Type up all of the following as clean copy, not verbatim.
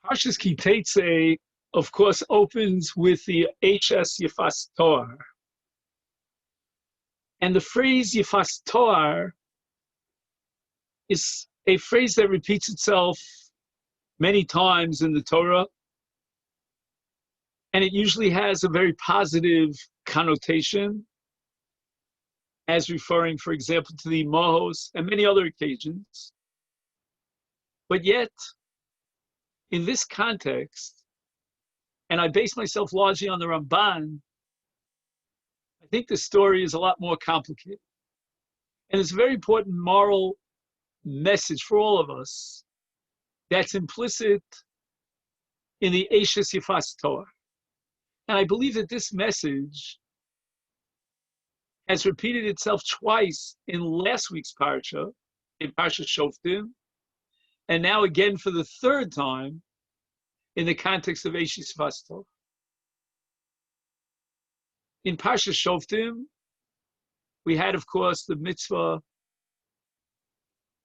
Parshas Ki Tetzei, of course, opens with the HS Yefas Toar. And the phrase Yefas Toar is a phrase that repeats itself many times in the Torah. And it usually has a very positive connotation, as referring, for example, to the Mahos and many other occasions. But yet, in this context, and I base myself largely on the Ramban, I think the story is a lot more complicated. And it's a very important moral message for all of us that's implicit in the Eishes Yefas Torah. And I believe that this message has repeated itself twice in last week's parsha, in Parsha Shoftim, and now again for the third time in the context of Eishes Yefas Torah. In Parsha Shoftim, we had, of course, the mitzvah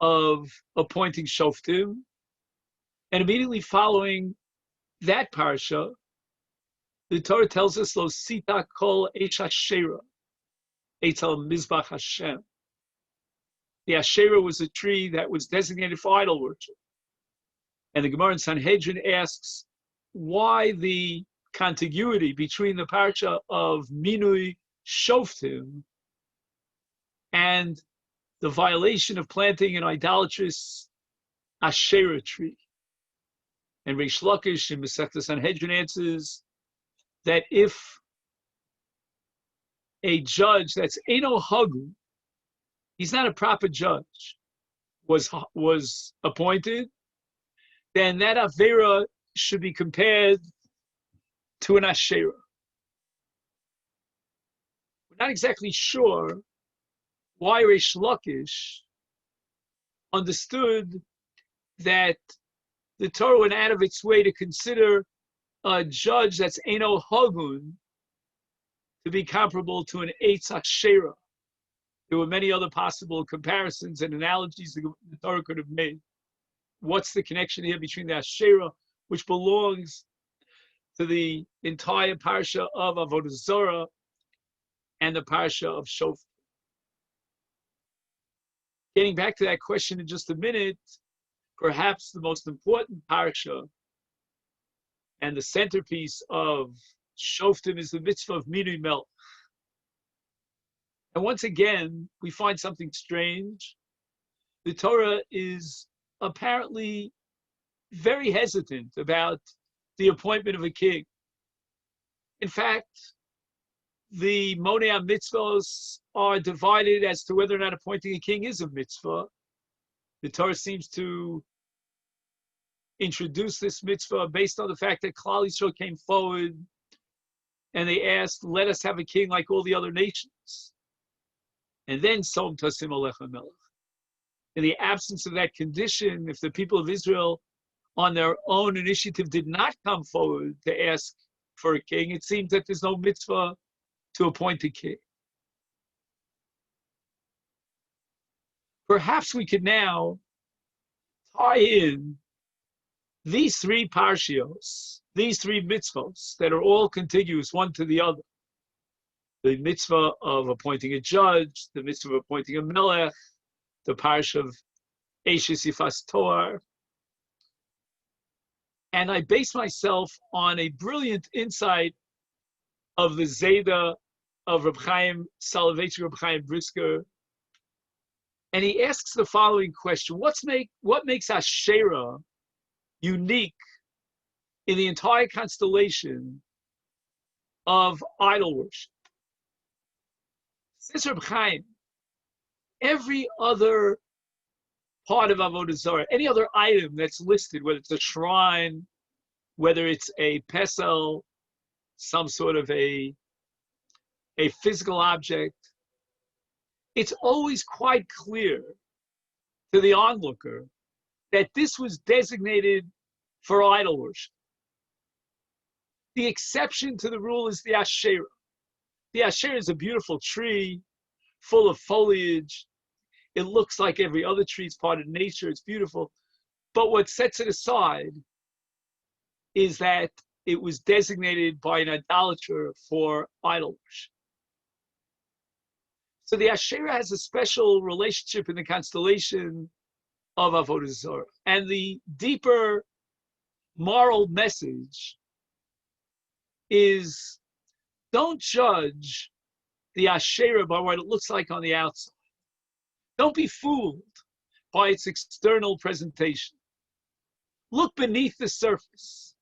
of appointing Shoftim, and immediately following that parsha, the Torah tells us, Lo sita kol eish hashera, eitzal mizbach Hashem. The Asherah was a tree that was designated for idol worship. And the Gemara in Sanhedrin asks why the contiguity between the parsha of Minui Shoftim and the violation of planting an idolatrous Asherah tree. And Reish Lakish in Masechta Sanhedrin answers that if a judge that's Eino Hagu, he's not a proper judge, was appointed, then that Avera should be compared to an Asherah. We're not exactly sure why Reish Lakish understood that the Torah went out of its way to consider a judge that's Eino Hagun to be comparable to an Eitz Asherah. There were many other possible comparisons and analogies the Torah could have made. What's the connection here between the Asherah, which belongs to the entire parsha of Avodah Zarah, and the parsha of Shofar? Getting back to that question in just a minute, perhaps the most important parsha and the centerpiece of Shoftim is the mitzvah of Minui Melech. And once again, we find something strange. The Torah is apparently very hesitant about the appointment of a king. In fact, the Monei HaMitzvos are divided as to whether or not appointing a king is a mitzvah. The Torah seems to introduce this mitzvah based on the fact that Klal Yisrael came forward and they asked, let us have a king like all the other nations. And then Som Tasim Alecha Melech. In the absence of that condition, if the people of Israel on their own initiative did not come forward to ask for a king, it seems that there's no mitzvah to appoint a king. Perhaps we could now tie in these three parshios, these three mitzvahs that are all contiguous one to the other. The mitzvah of appointing a judge, the mitzvah of appointing a melech, the parsha of Eishes Yefas Toar. And I base myself on a brilliant insight of the Zayda of Reb Chaim Soloveitchik, Reb Chaim Brisker. And he asks the following question: what makes Asherah unique in the entire constellation of idol worship? Says Reb Chaim, every other part of Avodah Zarah, any other item that's listed, whether it's a shrine, whether it's a pesel, some sort of a physical object, it's always quite clear to the onlooker that this was designated for idol worship. The exception to the rule is the Asherah. The Asherah is a beautiful tree, full of foliage. It looks like every other tree. It's part of nature. It's beautiful. But what sets it aside is that it was designated by an idolater for idol worship. So the Asherah has a special relationship in the constellation of Avodah Zarah. And the deeper moral message is, don't judge the Asherah by what it looks like on the outside. Don't be fooled by its external presentation. Look beneath the surface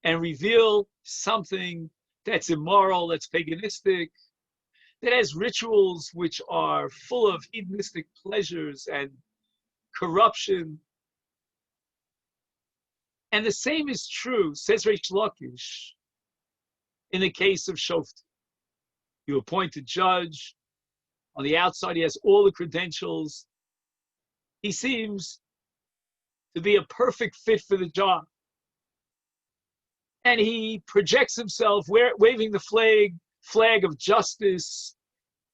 and reveal something that's immoral, that's paganistic, that has rituals which are full of hedonistic pleasures and corruption. And the same is true, says Reish Lakish, in the case of Shoftim. You appoint a judge. On the outside, he has all the credentials. He seems to be a perfect fit for the job. And he projects himself waving the flag of justice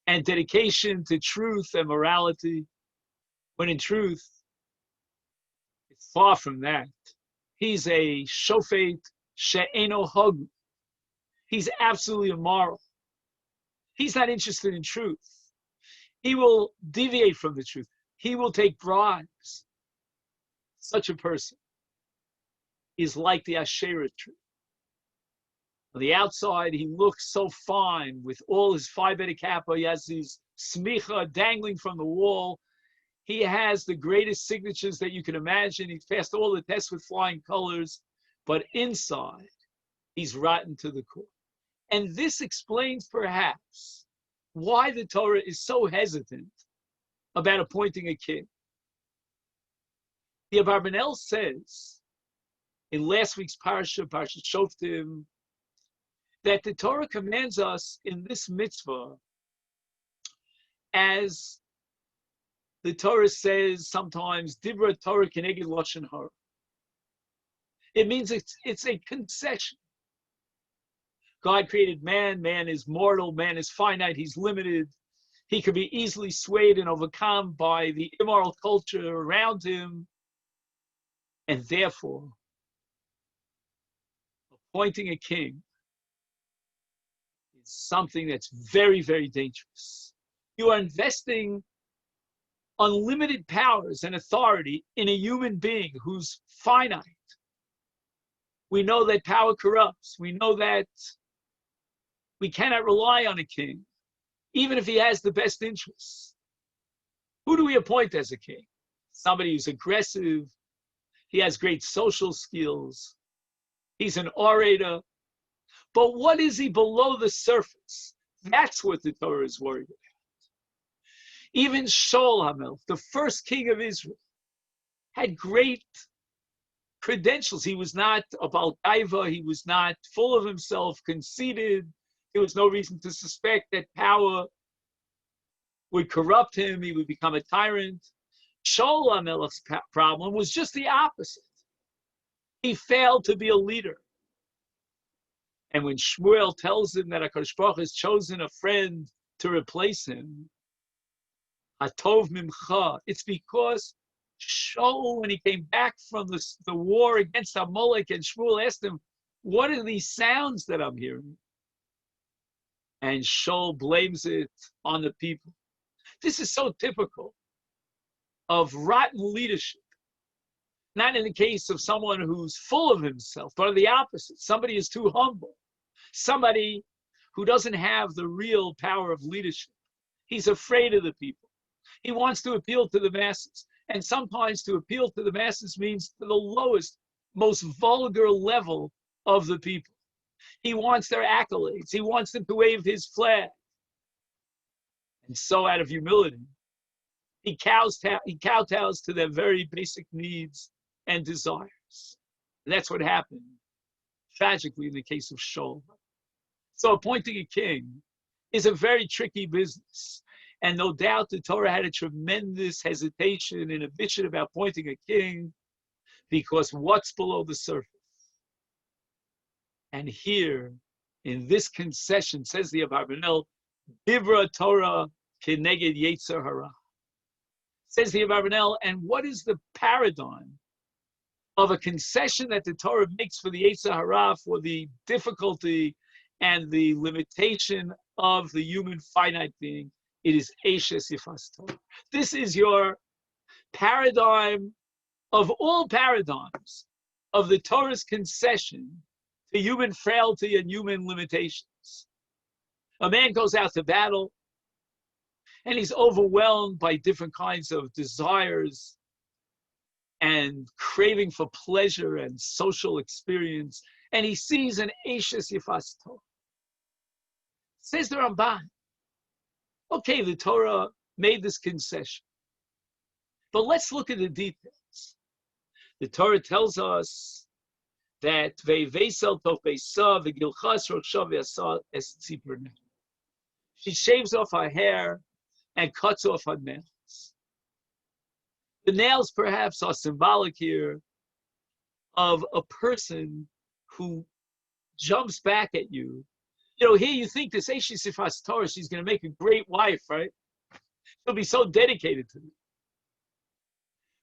and dedication to truth and morality, when in truth, it's far from that. He's a shofet she'eno hagu. He's absolutely immoral. He's not interested in truth. He will deviate from the truth. He will take bribes. Such a person is like the Asherah tree. On the outside, he looks so fine with all his Phi Beta Kappa. He has his smicha dangling from the wall. He has the greatest signatures that you can imagine. He's passed all the tests with flying colors. But inside, he's rotten to the core. And this explains perhaps why the Torah is so hesitant about appointing a king. The Abarbanel says in last week's Parsha Shoftim, that the Torah commands us in this mitzvah, as the Torah says sometimes, Dibra Torah Keneged Lashon Hara. It means it's a concession. God created man. Man is mortal. Man is finite. He's limited. He could be easily swayed and overcome by the immoral culture around him. And therefore, appointing a king is something that's very, very dangerous. You are investing unlimited powers and authority in a human being who's finite. We know that power corrupts. We know that we cannot rely on a king, even if he has the best interests. Who do we appoint as a king? Somebody who's aggressive. He has great social skills. He's an orator. But what is he below the surface? That's what the Torah is worried about. Even Shaul HaMelech, the first king of Israel, had great credentials. He was not a Baal Gaiva. He was not full of himself, conceited. There was no reason to suspect that power would corrupt him. He would become a tyrant. Shaul HaMelech's problem was just the opposite. He failed to be a leader. And when Shmuel tells him that HaKadosh Baruch Hu has chosen a friend to replace him, Hatov Mimcha, it's because Shaul, when he came back from the war against Amalek, and Shmuel asked him, what are these sounds that I'm hearing? And Shaul blames it on the people. This is so typical of rotten leadership. Not in the case of someone who's full of himself, but the opposite. Somebody is too humble. Somebody who doesn't have the real power of leadership. He's afraid of the people. He wants to appeal to the masses. And sometimes to appeal to the masses means to the lowest, most vulgar level of the people. He wants their accolades. He wants them to wave his flag. And so out of humility, he kowtows to their very basic needs and desires. And that's what happened, tragically, in the case of Shaul. So appointing a king is a very tricky business. And no doubt the Torah had a tremendous hesitation and inhibition about appointing a king, because what's below the surface? And here, in this concession, says the Abarbanel, Dibra Torah Keneged Yetzer Hara. Says the Abarbanel, and what is the paradigm of a concession that the Torah makes for the Yetzer Hara, for the difficulty and the limitation of the human finite being. It is Eishes Yifas Torah. This is your paradigm of all paradigms of the Torah's concession to human frailty and human limitations. A man goes out to battle and he's overwhelmed by different kinds of desires and craving for pleasure and social experience, and he sees an Eishes Yifas Torah. Says the Ramban, okay, the Torah made this concession, but let's look at the details. The Torah tells us that she shaves off her hair and cuts off her nails. The nails perhaps are symbolic here of a person who jumps back at you. You know, here you think this Eishes Yifas Torah, she's going to make a great wife, right? She'll be so dedicated to me.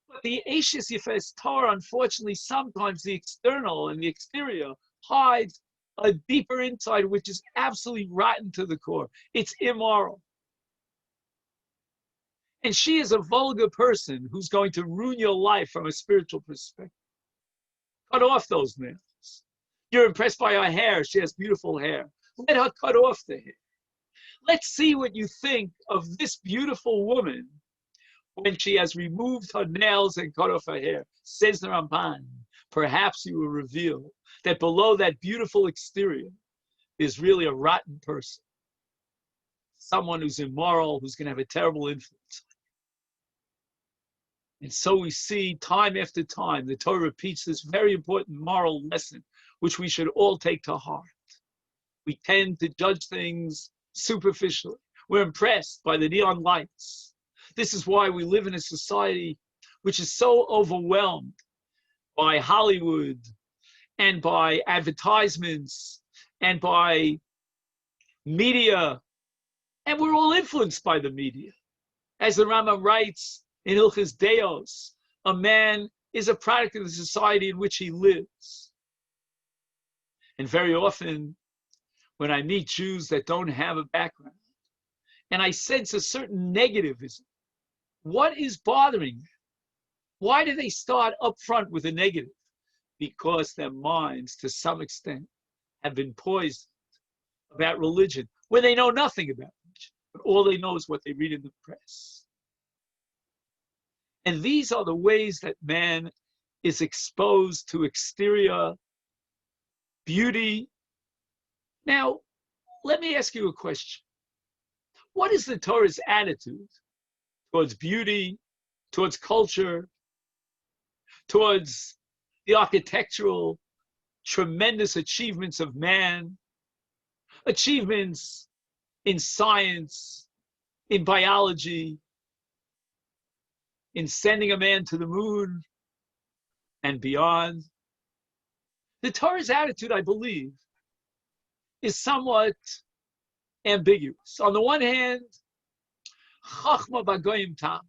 But the Eishes Yifas Torah, unfortunately, sometimes the external and the exterior hides a deeper inside, which is absolutely rotten to the core. It's immoral. And she is a vulgar person who's going to ruin your life from a spiritual perspective. Cut off those nails. You're impressed by her hair. She has beautiful hair. Let her cut off the hair. Let's see what you think of this beautiful woman when she has removed her nails and cut off her hair. Says the Ramban, perhaps you will reveal that below that beautiful exterior is really a rotten person. Someone who's immoral, who's going to have a terrible influence. And so we see time after time, the Torah repeats this very important moral lesson, which we should all take to heart. We tend to judge things superficially. We're impressed by the neon lights. This is why we live in a society which is so overwhelmed by Hollywood and by advertisements and by media. And we're all influenced by the media. As the Rambam writes in Hilchos Deos, a man is a product of the society in which he lives. And very often, when I meet Jews that don't have a background, and I sense a certain negativism, what is bothering them? Why do they start up front with a negative? Because their minds, to some extent, have been poisoned about religion, where they know nothing about religion, but all they know is what they read in the press. And these are the ways that man is exposed to exterior beauty. Now, let me ask you a question. What is the Torah's attitude towards beauty, towards culture, towards the architectural tremendous achievements of man, achievements in science, in biology, in sending a man to the moon and beyond? The Torah's attitude, I believe, is somewhat ambiguous. On the one hand, Chachma Bagoyim Tam,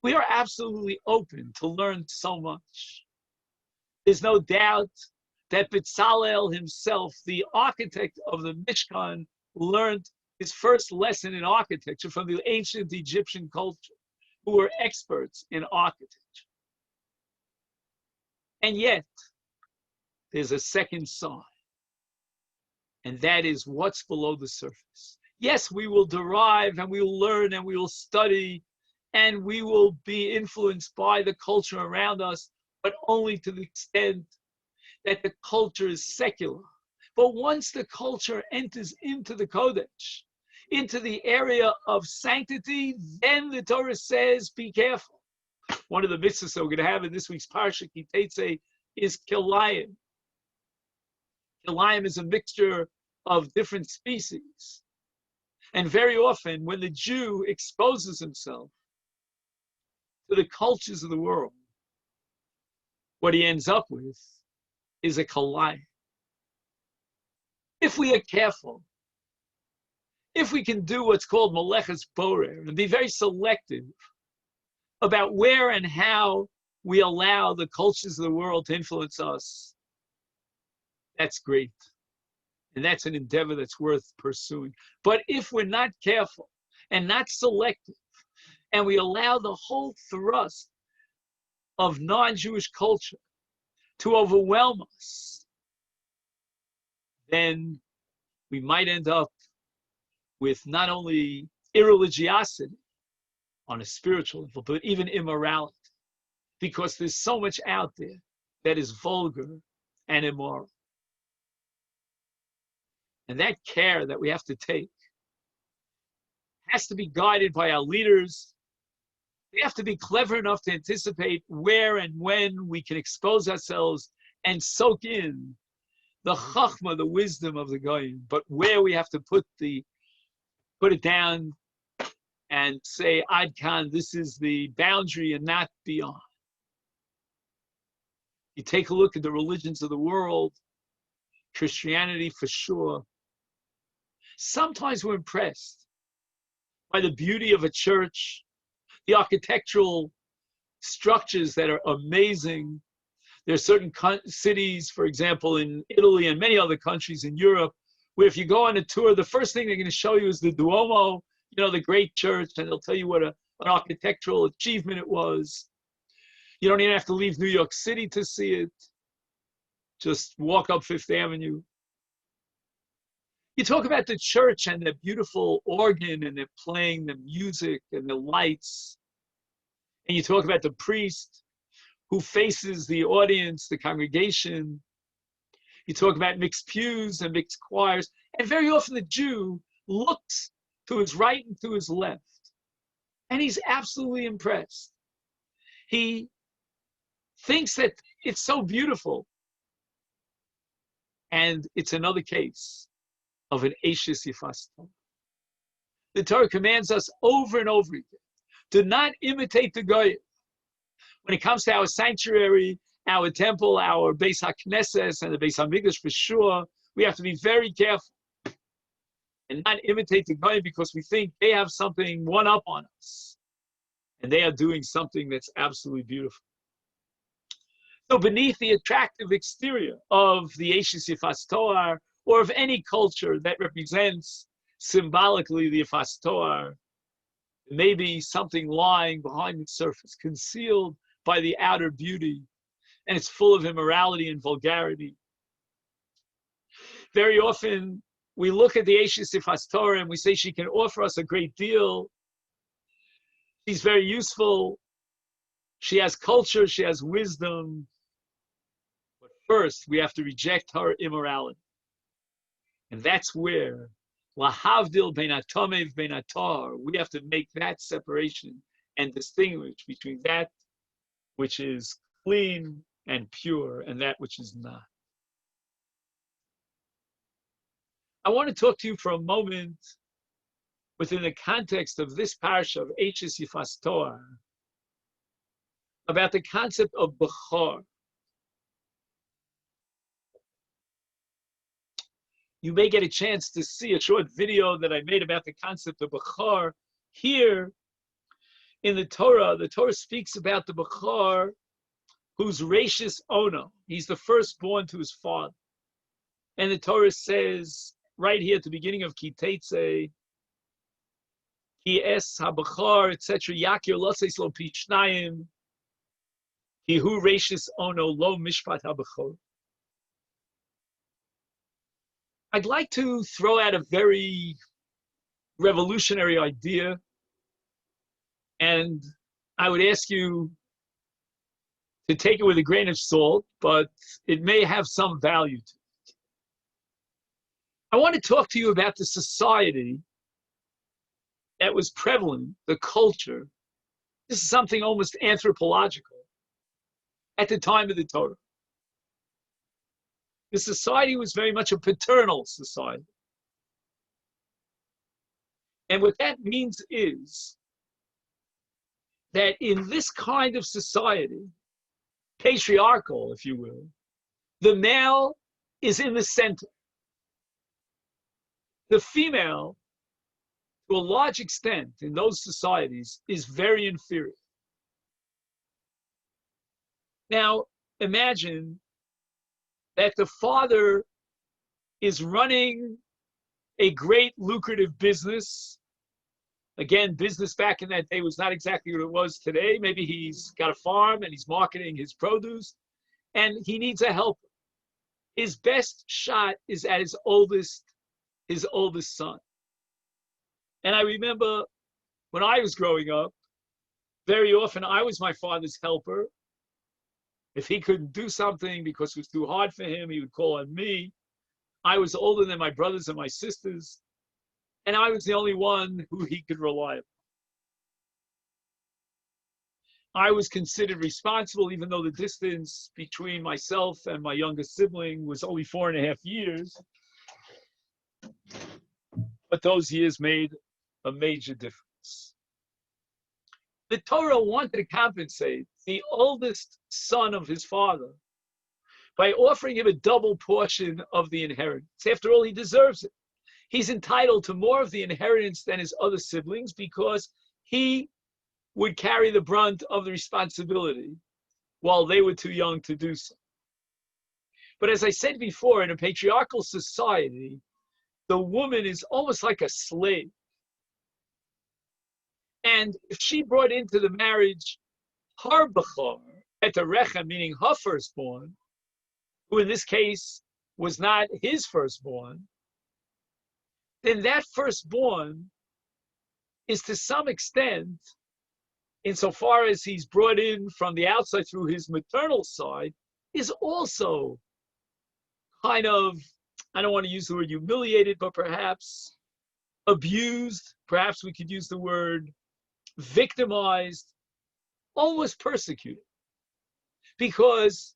we are absolutely open to learn so much. There's no doubt that Bezalel himself, the architect of the Mishkan, learned his first lesson in architecture from the ancient Egyptian culture, who were experts in architecture. And yet, there's a second side, and that is what's below the surface. Yes, we will derive and we will learn and we will study and we will be influenced by the culture around us, but only to the extent that the culture is secular. But once the culture enters into the Kodesh, into the area of sanctity, then the Torah says, be careful. One of the mitzvahs that we're going to have in this week's Parsha, Tetzei, is Kilayim. Kilayim is a mixture of different species. And very often, when the Jew exposes himself to the cultures of the world, what he ends up with is a Kilayim. If we are careful, if we can do what's called Meleches Borer and be very selective about where and how we allow the cultures of the world to influence us, that's great. And that's an endeavor that's worth pursuing. But if we're not careful and not selective, and we allow the whole thrust of non-Jewish culture to overwhelm us, then we might end up with not only irreligiosity on a spiritual level, but even immorality, because there's so much out there that is vulgar and immoral. And that care that we have to take has to be guided by our leaders. We have to be clever enough to anticipate where and when we can expose ourselves and soak in the chachma, the wisdom of the goyim, but where we have to put it down and say, Ad Kan, this is the boundary and not beyond. You take a look at the religions of the world, Christianity for sure. Sometimes we're impressed by the beauty of a church, the architectural structures that are amazing. There are certain cities, for example, in Italy and many other countries in Europe, where if you go on a tour, the first thing they're going to show you is the Duomo, the great church, and they'll tell you what an architectural achievement it was. You don't even have to leave New York City to see it. Just walk up Fifth Avenue. You talk about the church and their beautiful organ, and they're playing the music and the lights. And you talk about the priest who faces the audience, the congregation. You talk about mixed pews and mixed choirs. And very often the Jew looks to his right and to his left, and he's absolutely impressed. He thinks that it's so beautiful. And it's another case of an Eishes Yifaston. The Torah commands us over and over again, do not imitate the Goyim. When it comes to our sanctuary, our temple, our Beis HaKnesses, and the Beis HaMikdash for sure, we have to be very careful and not imitate the Goyim because we think they have something one up on us. And they are doing something that's absolutely beautiful. So beneath the attractive exterior of the Eishes Yifas Toar, or of any culture that represents symbolically the Yifas Toar, there may be something lying behind its surface, concealed by the outer beauty, and it's full of immorality and vulgarity. Very often, we look at the Eishes Yifas Toar and we say she can offer us a great deal. She's very useful. She has culture, she has wisdom. But first, we have to reject her immorality. And that's where lahavdil bein hatomev bein hatar, we have to make that separation and distinguish between that which is clean and pure and that which is not. I want to talk to you for a moment within the context of this parsha of Eishes Yifas Toar about the concept of Bechor. You may get a chance to see a short video that I made about the concept of Bechor. Here in the Torah speaks about the Bechor who's Reishis Ono. He's the firstborn to his father. And the Torah says, right here at the beginning of Ki Tetzei, Ki es ha-Bechor, etc., Yakir lo seis lo pi shnayim, Ki hu Reishis Ono lo mishpat ha-Bechor. I'd like to throw out a very revolutionary idea, and I would ask you to take it with a grain of salt, but it may have some value to it. I want to talk to you about the society that was prevalent, the culture. This is something almost anthropological at the time of the Torah. The society was very much a paternal society. And what that means is that in this kind of society, patriarchal, if you will, the male is in the center. The female, to a large extent in those societies, is very inferior. Now, imagine that the father is running a great lucrative business. Again, business back in that day was not exactly what it was today. Maybe he's got a farm and he's marketing his produce and he needs a helper. His best shot is at his oldest son. And I remember when I was growing up, very often I was my father's helper. If he couldn't do something because it was too hard for him, he would call on me. I was older than my brothers and my sisters, and I was the only one who he could rely on. I was considered responsible, even though the distance between myself and my youngest sibling was only 4.5 years. But those years made a major difference. The Torah wanted to compensate the oldest son of his father by offering him a double portion of the inheritance. After all, he deserves it. He's entitled to more of the inheritance than his other siblings because he would carry the brunt of the responsibility while they were too young to do so. But as I said before, in a patriarchal society, the woman is almost like a slave. And if she brought into the marriage her bechor, eterecha, meaning her firstborn, who in this case was not his firstborn, then that firstborn is to some extent, insofar as he's brought in from the outside through his maternal side, is also kind of, I don't want to use the word humiliated, but perhaps abused. Perhaps we could use the word victimized, almost persecuted. Because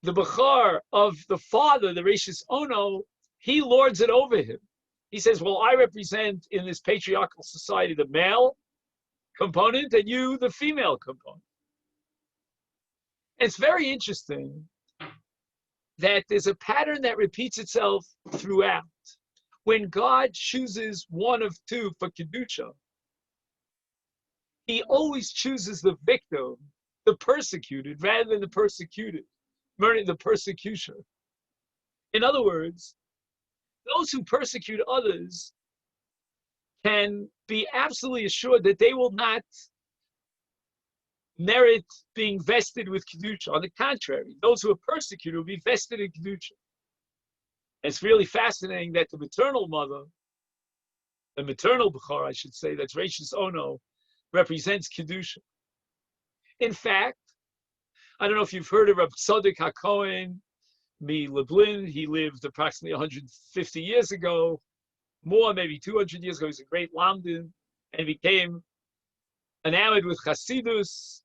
the bechor of the father, the Reishis Ono, he lords it over him. He says, well, I represent in this patriarchal society the male component and you the female component. It's very interesting that there's a pattern that repeats itself throughout. When God chooses one of two for Kedusha, he always chooses the victim, the persecuted, rather than the persecuted, the persecution. In other words, those who persecute others can be absolutely assured that they will not merit being vested with Kedusha. On the contrary, those who are persecuted will be vested in Kedusha. It's really fascinating that the maternal mother, the maternal bechor, I should say, that's Reishis Ono, represents Kedusha. In fact, I don't know if you've heard of Reb Tzadok HaKohen Lublin. He lived approximately 150 years ago, more, maybe 200 years ago. He's a great Lamdin and became enamored with Chasidus.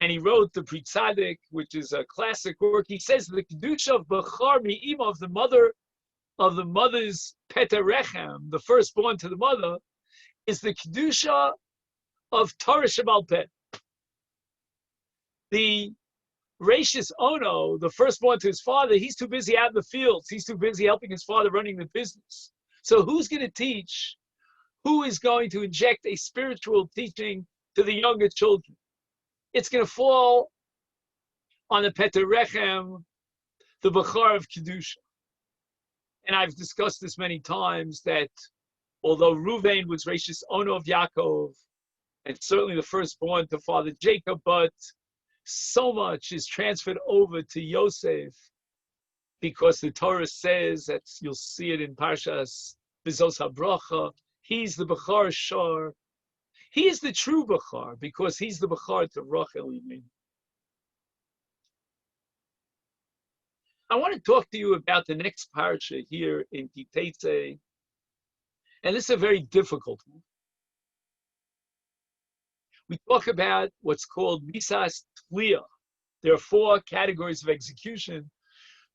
And he wrote the Pri Tzadik, which is a classic work. He says the Kedusha of Bechar Mi'ima, of the mother's Peterechem, the firstborn to the mother, is the Kedusha of Torah Shebal Peh. The Reishis Ono, the firstborn to his father, he's too busy out in the fields. He's too busy helping his father running the business. So who's going to teach? Who is going to inject a spiritual teaching to the younger children? It's going to fall on the Peterechem, the Bechar of Kedusha. And I've discussed this many times that although Ruvain was Reishis Ono of Yaakov, and certainly the firstborn to father Jacob, but so much is transferred over to Yosef because the Torah says that you'll see it in Parshas Bizos HaBracha. He's the Bechar Shor. He is the true Bechar because he's the Bechar to Rachel Imenu. I want to talk to you about the next parsha here in Tetzei, and this is a very difficult one. We talk about what's called Misas Tliya. There are 4 categories of execution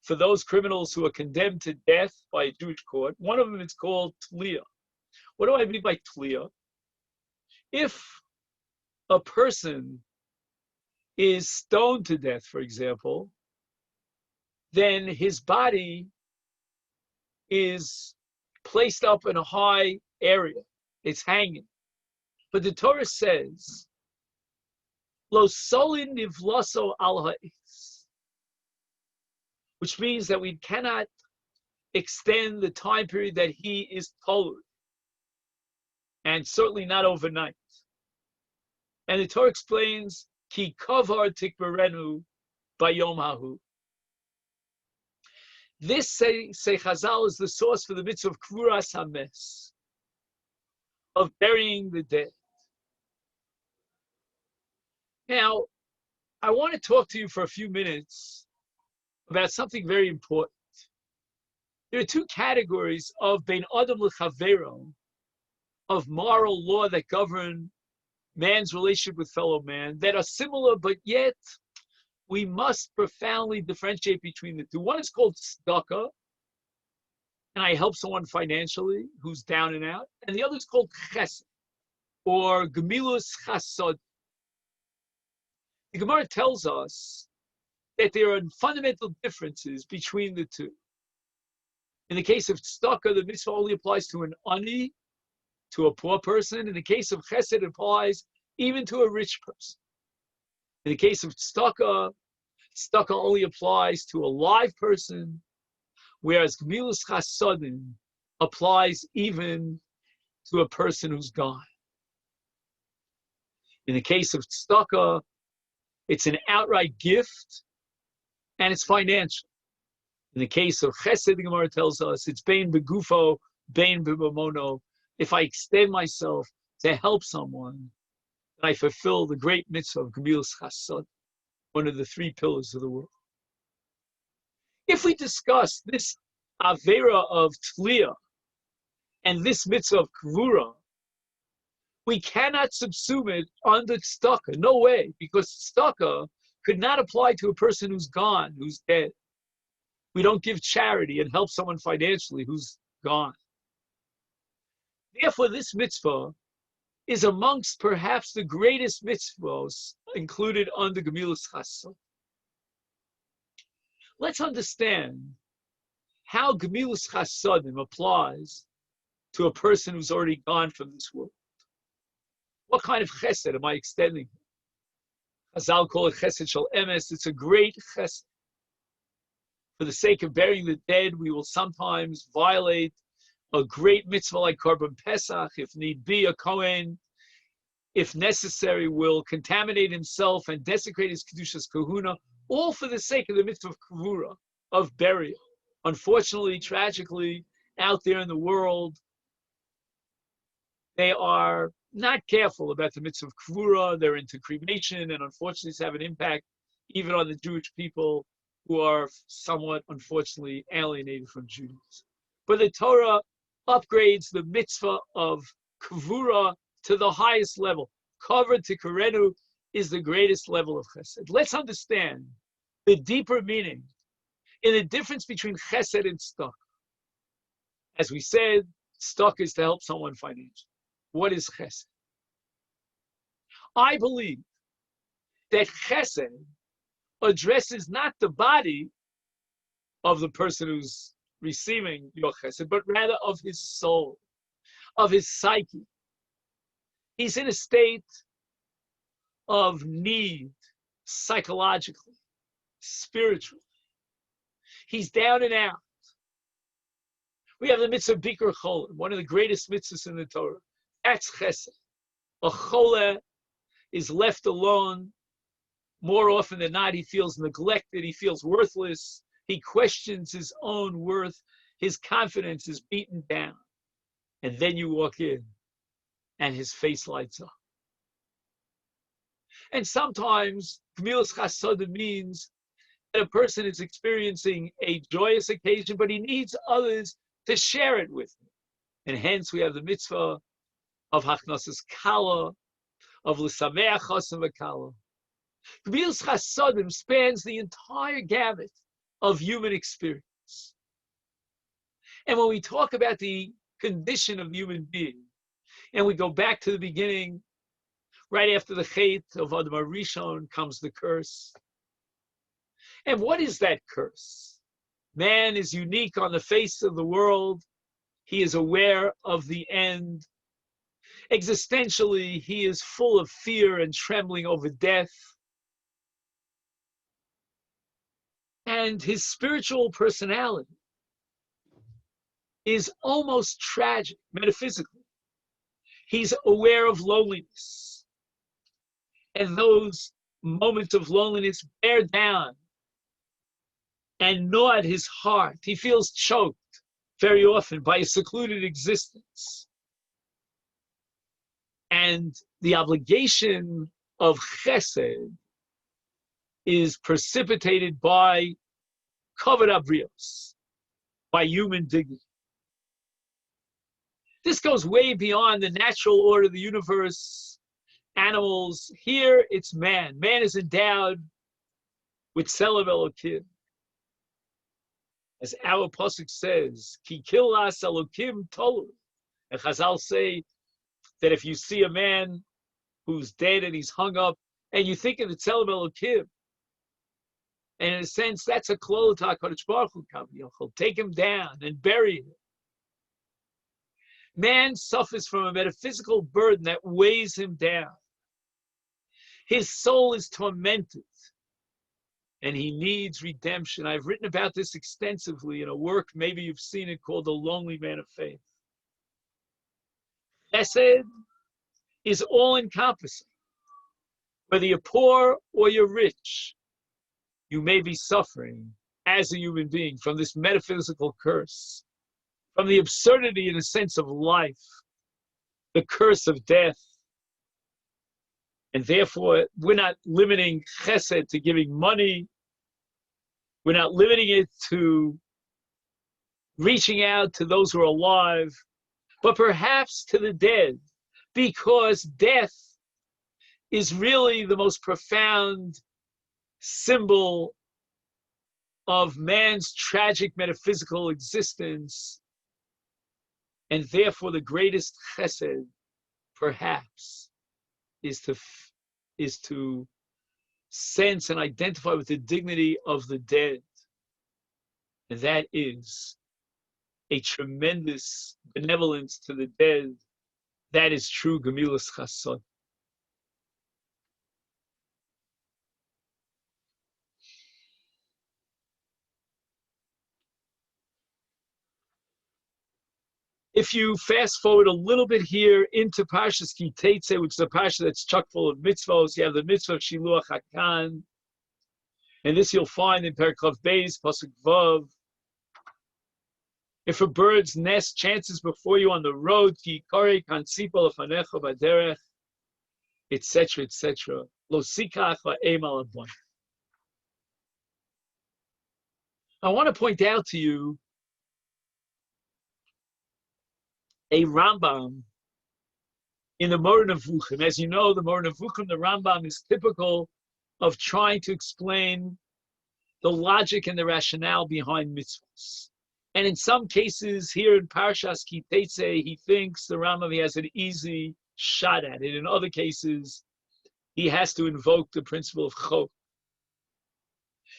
for those criminals who are condemned to death by a Jewish court. One of them is called Tliya. What do I mean by Tliya? If a person is stoned to death, for example, then his body is placed up in a high area. It's hanging. But the Torah says Lo solin nivloso al ha'is, which means that we cannot extend the time period that he is told, and certainly not overnight. And the Torah explains, Ki kovar tikbarenu bayom hahu. This, say Chazal, is the source for the mitzvah of kvuras hames, of burying the dead. Now, I want to talk to you for a few minutes about something very important. There are two categories of bein adam lechavero, of moral law that govern man's relationship with fellow man, that are similar, but yet we must profoundly differentiate between the two. One is called tzedakah, and I help someone financially who's down and out, and the other is called chesed, or gemilus chasod. The Gemara tells us that there are fundamental differences between the two. In the case of tzedakah, the mitzvah only applies to an ani, to a poor person. In the case of chesed, it applies even to a rich person. In the case of tzedakah, tzedakah only applies to a live person, whereas gemilus chasodim applies even to a person who's gone. In the case of tzedakah, it's an outright gift, and it's financial. In the case of chesed, the Gemara tells us, it's bein begufo, bein bebamono. If I extend myself to help someone, I fulfill the great mitzvah of gemilus chasod, one of the three pillars of the world. If we discuss this avera of tliya and this mitzvah of kvura, we cannot subsume it under tzedakah. No way, because tzedakah could not apply to a person who's gone, who's dead. We don't give charity and help someone financially who's gone. Therefore, this mitzvah is amongst perhaps the greatest mitzvahs included under Gemilus Chasod. Let's understand how Gemilus Chasodim applies to a person who's already gone from this world. What kind of chesed am I extending? Chazal call it chesed shel emes. It's a great chesed. For the sake of burying the dead, we will sometimes violate a great mitzvah like Korban Pesach. If need be, a Kohen, if necessary, will contaminate himself and desecrate his Kedushas Kahuna, all for the sake of the mitzvah of Kavura, of burial. Unfortunately, tragically, out there in the world, they are not careful about the mitzvah of Kavura. They're into cremation, and unfortunately, it's have an impact even on the Jewish people who are somewhat, unfortunately, alienated from Judaism. But the Torah upgrades the mitzvah of Kavura to the highest level. Kavod Tikarenu is the greatest level of chesed. Let's understand the deeper meaning in the difference between chesed and tzedakah. As we said, tzedakah is to help someone financially. What is chesed? I believe that chesed addresses not the body of the person who's receiving your chesed, but rather of his soul, of his psyche. He's in a state of need, psychologically, spiritually. He's down and out. We have the mitzvah of Bikur Cholim, one of the greatest mitzvahs in the Torah. That's chesed. A chole is left alone. More often than not, he feels neglected. He feels worthless. He questions his own worth. His confidence is beaten down. And then you walk in, and his face lights up. And sometimes, Gemilus Chasodim means that a person is experiencing a joyous occasion, but he needs others to share it with him. And hence we have the mitzvah of Hachnasas Kala, of L'Sameach Chasam V'Kala. Gemilus Chasodim spans the entire gamut of human experience. And when we talk about the condition of human being, and we go back to the beginning, right after the Chet of Adam Rishon comes the curse. And what is that curse? Man is unique on the face of the world. He is aware of the end. Existentially, he is full of fear and trembling over death. And his spiritual personality is almost tragic, metaphysically. He's aware of loneliness. And those moments of loneliness bear down and gnaw at his heart. He feels choked very often by a secluded existence. And the obligation of chesed is precipitated by kavod habrios, by human dignity. This goes way beyond the natural order of the universe, animals. Here it's man. Man is endowed with Tzelem Elokim. As our pasuk says, Ki killas Elokim tolu. And Chazal say that if you see a man who's dead and he's hung up, and you think of the Tzelem Elokim, and in a sense, that's a klol HaKadosh Baruch Hu Kaviyachol. Take him down and bury him. Man suffers from a metaphysical burden that weighs him down. His soul is tormented, and he needs redemption. I've written about this extensively in a work, maybe you've seen it, called The Lonely Man of Faith. Chesed is all-encompassing. Whether you're poor or you're rich, you may be suffering as a human being from this metaphysical curse, from the absurdity in a sense of life, the curse of death. And therefore, we're not limiting chesed to giving money. We're not limiting it to reaching out to those who are alive, but perhaps to the dead, because death is really the most profound symbol of man's tragic metaphysical existence, and therefore the greatest chesed, perhaps, is to sense and identify with the dignity of the dead. And that is a tremendous benevolence to the dead. That is true Gemilas Chasod. If you fast forward a little bit here into Parshas Ki Tetzei, which is a parsha that's chock full of mitzvos, you have the mitzvah of Shiluach HaKan, and this you'll find in Perek Beis, Pasuk Vav. If a bird's nest chances before you on the road, Ki Kore Kan Tzipor Lefanecha Baderech, etc., etc. Lo sikach la'em al abon. I want to point out to you a Rambam in the Moreh Nevuchim. As you know, the Moreh Nevuchim, the Rambam, is typical of trying to explain the logic and the rationale behind mitzvahs. And in some cases, here in Parshas Ki Tetzei, he thinks the Rambam, he has an easy shot at it. In other cases, he has to invoke the principle of chok.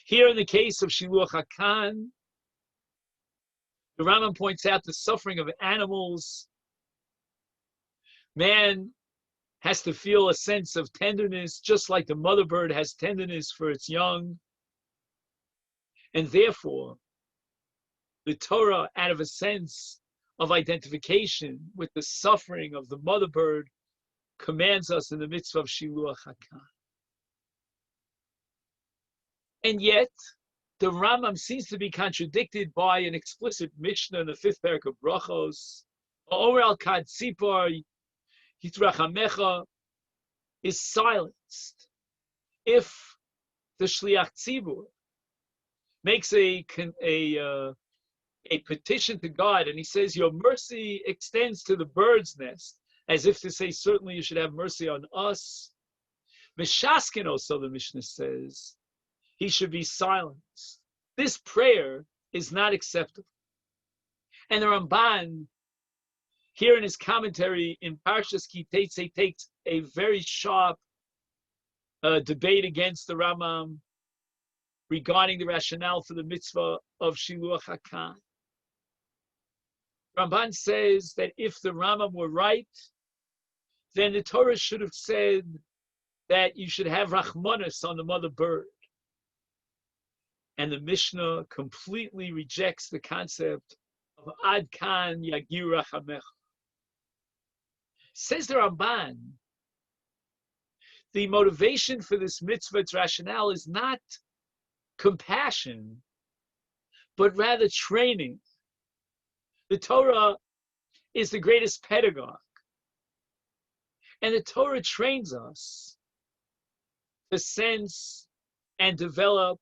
Here in the case of Shiluach HaKan, the Rambam points out the suffering of animals. Man has to feel a sense of tenderness, just like the mother bird has tenderness for its young. And therefore, the Torah, out of a sense of identification with the suffering of the mother bird, commands us in the mitzvah of Shiluach HaKan. And yet, the Rambam seems to be contradicted by an explicit Mishnah in the 5th parak of Brachos. Omer al kad tzipor yitrachamecha is silenced if the shliach tzibur makes a petition to God, and he says, your mercy extends to the bird's nest, as if to say, certainly you should have mercy on us. Meshaskin, so the Mishnah says, he should be silenced. This prayer is not acceptable. And the Ramban, here in his commentary in Parshas Ki Tetzei, takes a very sharp debate against the Rambam regarding the rationale for the mitzvah of Shiluach HaKan. Ramban says that if the Rambam were right, then the Torah should have said that you should have Rachmanis on the mother bird. And the Mishnah completely rejects the concept of Ad Kan Yagir Rachamech. Says the Ramban, the motivation for this mitzvah, its rationale, is not compassion, but rather training. The Torah is the greatest pedagogue. And the Torah trains us to sense and develop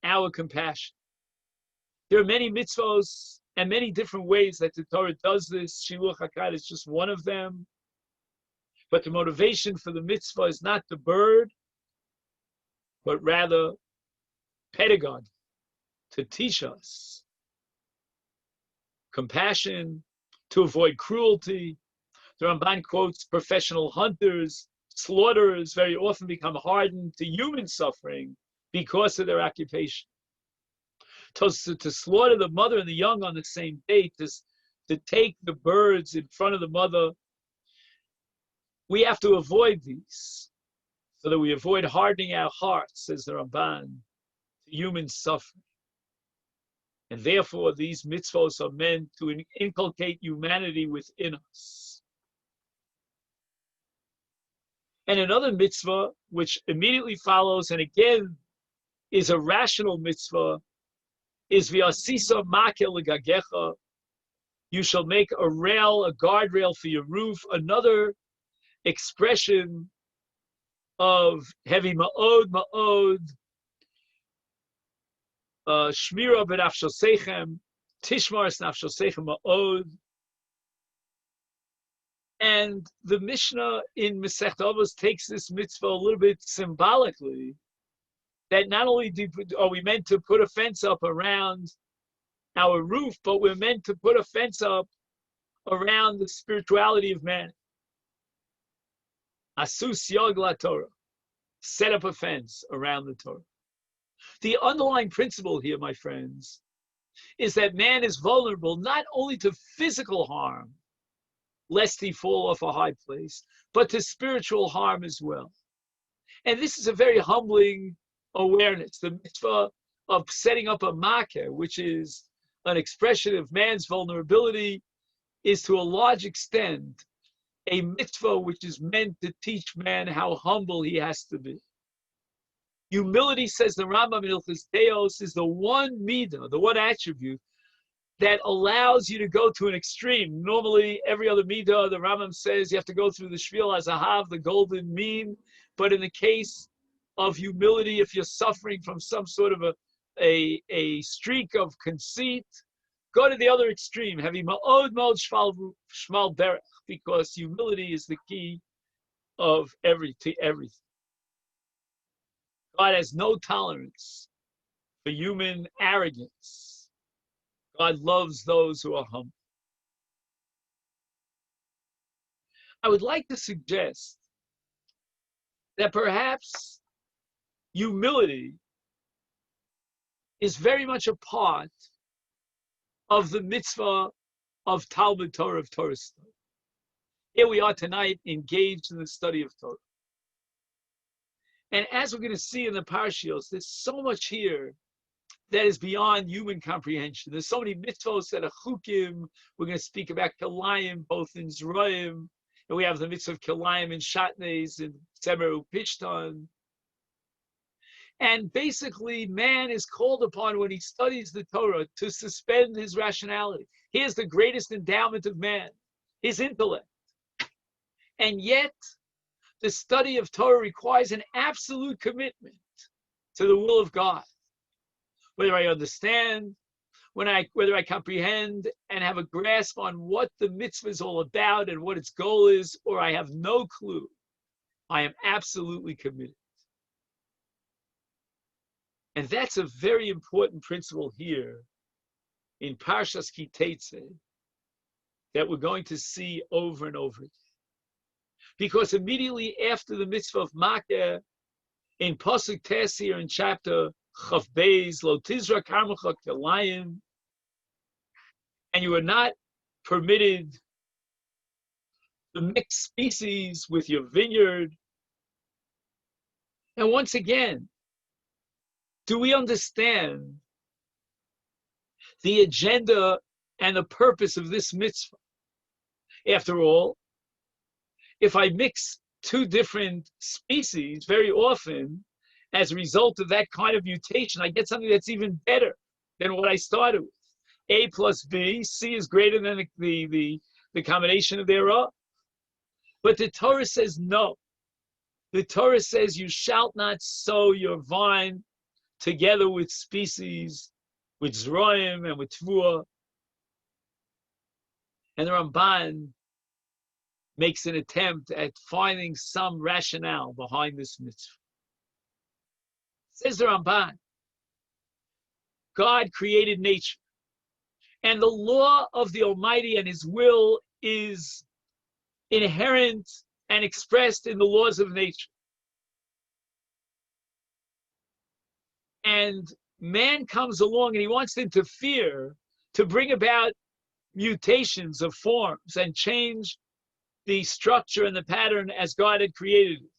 our compassion. There are many mitzvos and many different ways that the Torah does this. Shiluach HaKad is just one of them. But the motivation for the mitzvah is not the bird, but rather pedagogy, to teach us compassion, to avoid cruelty. The Ramban quotes professional hunters, slaughterers very often become hardened to human suffering because of their occupation. To slaughter the mother and the young on the same day, to take the birds in front of the mother, we have to avoid these so that we avoid hardening our hearts, says the Ramban, to human suffering. And therefore, these mitzvahs are meant to inculcate humanity within us. And another mitzvah, which immediately follows, and again is a rational mitzvah, is v'asisa makel legagecha. You shall make a rail, a guardrail for your roof. Another expression of heavy ma'od, shmira b'nafshosechem, tishmaris nafshosechem ma'od. And the Mishnah in Masechet Avos takes this mitzvah a little bit symbolically, that not only are we meant to put a fence up around our roof, but we're meant to put a fence up around the spirituality of man. Asus yog la Torah. Set up a fence around the Torah. The underlying principle here, my friends, is that man is vulnerable not only to physical harm, lest he fall off a high place, but to spiritual harm as well. And this is a very humbling awareness. The mitzvah of setting up a makeh, which is an expression of man's vulnerability, is to a large extent a mitzvah which is meant to teach man how humble he has to be. Humility, says the Rambam in Hilchos Deos, is the one midah, the one attribute that allows you to go to an extreme. Normally, every other midah, the Rambam says you have to go through the shvil hazahav, the golden mean. But in the case of humility, if you're suffering from some sort of a streak of conceit, go to the other extreme. Heavy ma'od shmal derech, because humility is the key of everything. God has no tolerance for human arrogance. God loves those who are humble. I would like to suggest that perhaps humility is very much a part of the mitzvah of Talmud Torah, of Torah study. Here we are tonight engaged in the study of Torah. And as we're going to see in the parashios, there's so much here that is beyond human comprehension. There's so many mitzvahs that are chukim. We're going to speak about kilayim, both in Zerayim, and we have the mitzvah of kilayim in Shatnez, and Semeru Pishtan. And basically, man is called upon when he studies the Torah to suspend his rationality. Here's the greatest endowment of man, his intellect. And yet, the study of Torah requires an absolute commitment to the will of God. Whether I understand, whether I comprehend and have a grasp on what the mitzvah is all about and what its goal is, or I have no clue, I am absolutely committed. And that's a very important principle here in Parshas Ki Tetzei that we're going to see over and over again. Because immediately after the mitzvah of Makeh, in Pasuk Tes here in chapter Chav Beis, Lo Tizra Karmecha Kelayim, and you are not permitted the mixed species with your vineyard. And once again, do we understand the agenda and the purpose of this mitzvah? After all, if I mix two different species, very often, as a result of that kind of mutation, I get something that's even better than what I started with. A plus B, C is greater than the combination of thereof. But the Torah says no. The Torah says you shall not sow your vine together with species, with Zroim and with Tvua. And the Ramban makes an attempt at finding some rationale behind this mitzvah. Says the Ramban, God created nature, and the law of the Almighty and His will is inherent and expressed in the laws of nature. And man comes along and he wants to interfere to bring about mutations of forms and change the structure and the pattern as God had created it,